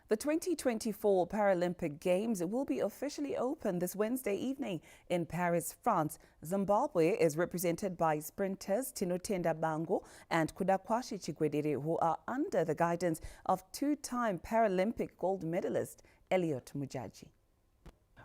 The 2024 Paralympic Games will be officially open this Wednesday evening in Paris, France. Zimbabwe is represented by sprinters Tinotenda Bango and Kudakwashi Chigwedere, who are under the guidance of two-time Paralympic gold medalist Elliot Mujaji.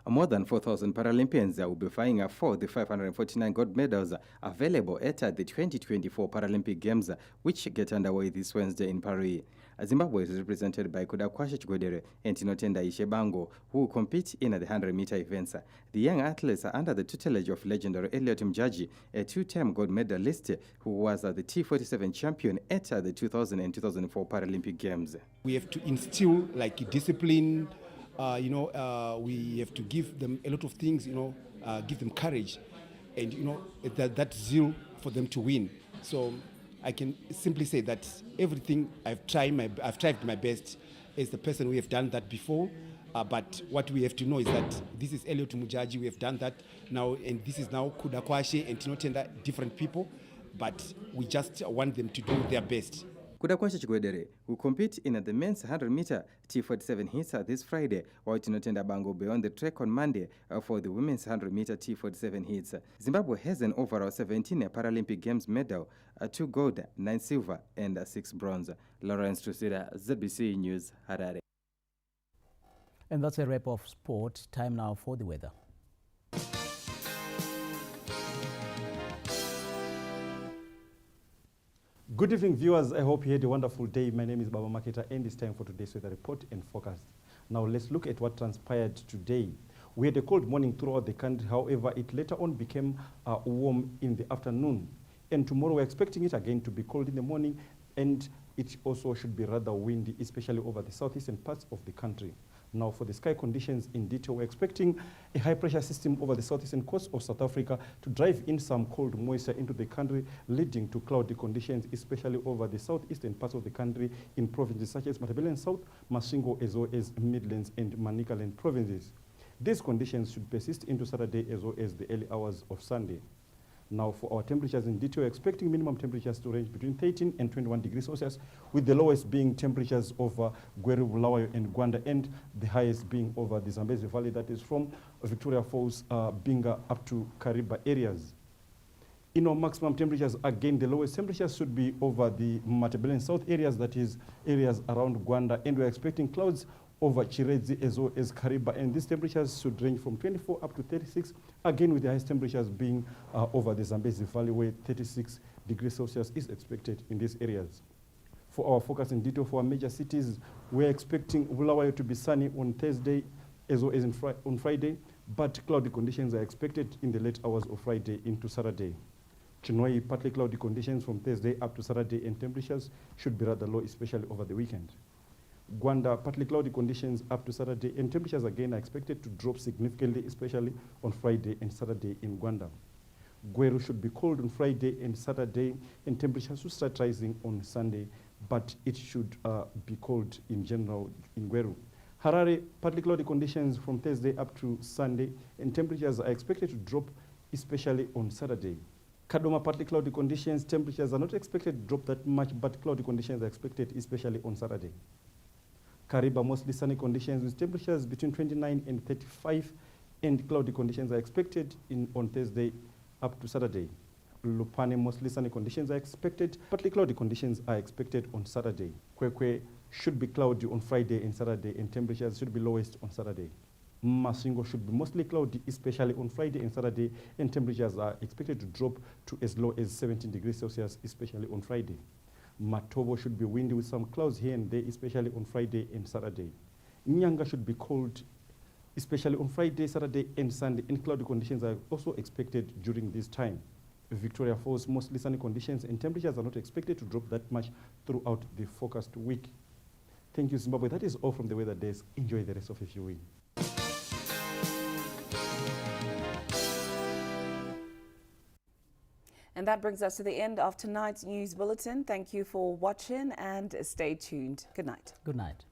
More than 4,000 Paralympians will be vying for the 549 gold medals available at the 2024 Paralympic Games, which get underway this Wednesday in Paris. Zimbabwe is represented by Kudakwashi Chigwedere and Tinotenda Ishebango, who compete in the 100-meter events. The young athletes are under the tutelage of legendary Elliot Mujaji, a two-time gold medalist who was the T47 champion at the 2000 and 2004 Paralympic Games. We have to instill discipline. We have to give them a lot of things, give them courage and, that zeal for them to win. So I can simply say that everything I've tried my best as the person who have done that before. But what we have to know is that this is Elliot Mujaji, we have done that now, and this is now Kudakwashi and Tinotenda, different people, but we just want them to do their best. Kudakwashi Chigwedere will compete in the men's 100-meter T47 heats this Friday, while Tinotenda Bango will be on the track on Monday for the women's 100-meter T47 heats. Zimbabwe has an overall 17 Paralympic Games medal, 2 gold, 9 silver, and 6 bronze. Lawrence Trusida, ZBC News, Harare. And that's a wrap of sport. Time now for the weather. Good evening, viewers. I hope you had a wonderful day. My name is Baba Maketa, and it's time for today's weather report and forecast. Now, let's look at what transpired today. We had a cold morning throughout the country. However, it later on became warm in the afternoon. And tomorrow, we're expecting it again to be cold in the morning, and it also should be rather windy, especially over the southeastern parts of the country. Now, for the sky conditions in detail, we're expecting a high-pressure system over the southeastern coast of South Africa to drive in some cold moisture into the country, leading to cloudy conditions, especially over the southeastern parts of the country in provinces such as Matabeleland South, Masvingo, as well as Midlands and Manicaland provinces. These conditions should persist into Saturday as well as the early hours of Sunday. Now, for our temperatures in detail, we're expecting minimum temperatures to range between 13 and 21 degrees Celsius, with the lowest being temperatures over Gweru, Bulawayo, and Gwanda, and the highest being over the Zambezi Valley, that is from Victoria Falls, Binga, up to Kariba areas. In our maximum temperatures, again, the lowest temperatures should be over the Matabeleland South areas, that is areas around Gwanda, and we're expecting clouds over Chiredzi as well as Kariba, and these temperatures should range from 24 up to 36, again with the highest temperatures being over the Zambezi Valley, where 36 degrees Celsius is expected in these areas. For our forecast in detail for our major cities, we're expecting Bulawayo to be sunny on Thursday as well as on Friday, but cloudy conditions are expected in the late hours of Friday into Saturday. Chinwai, partly cloudy conditions from Thursday up to Saturday, and temperatures should be rather low, especially over the weekend. Gwanda, partly cloudy conditions up to Saturday, and temperatures again are expected to drop significantly, especially on Friday and Saturday in Gwanda. Gweru should be cold on Friday and Saturday, and temperatures should start rising on Sunday, but it should be cold in general in Gweru. Harare, partly cloudy conditions from Thursday up to Sunday, and temperatures are expected to drop, especially on Saturday. Kadoma, partly cloudy conditions, temperatures are not expected to drop that much, but cloudy conditions are expected, especially on Saturday. Kariba, mostly sunny conditions with temperatures between 29 and 35, and cloudy conditions are expected on Thursday up to Saturday. Lupane, mostly sunny conditions are expected. Partly cloudy conditions are expected on Saturday. Kwekwe should be cloudy on Friday and Saturday, and temperatures should be lowest on Saturday. Masingo should be mostly cloudy, especially on Friday and Saturday, and temperatures are expected to drop to as low as 17 degrees Celsius, especially on Friday. Matobo should be windy with some clouds here and there, especially on Friday and Saturday. Nyanga should be cold, especially on Friday, Saturday, and Sunday, and cloudy conditions are also expected during this time. Victoria Falls, mostly sunny conditions, and temperatures are not expected to drop that much throughout the forecast week. Thank you, Zimbabwe. That is all from the weather desk. Enjoy the rest of your week. And that brings us to the end of tonight's news bulletin. Thank you for watching and stay tuned. Good night. Good night.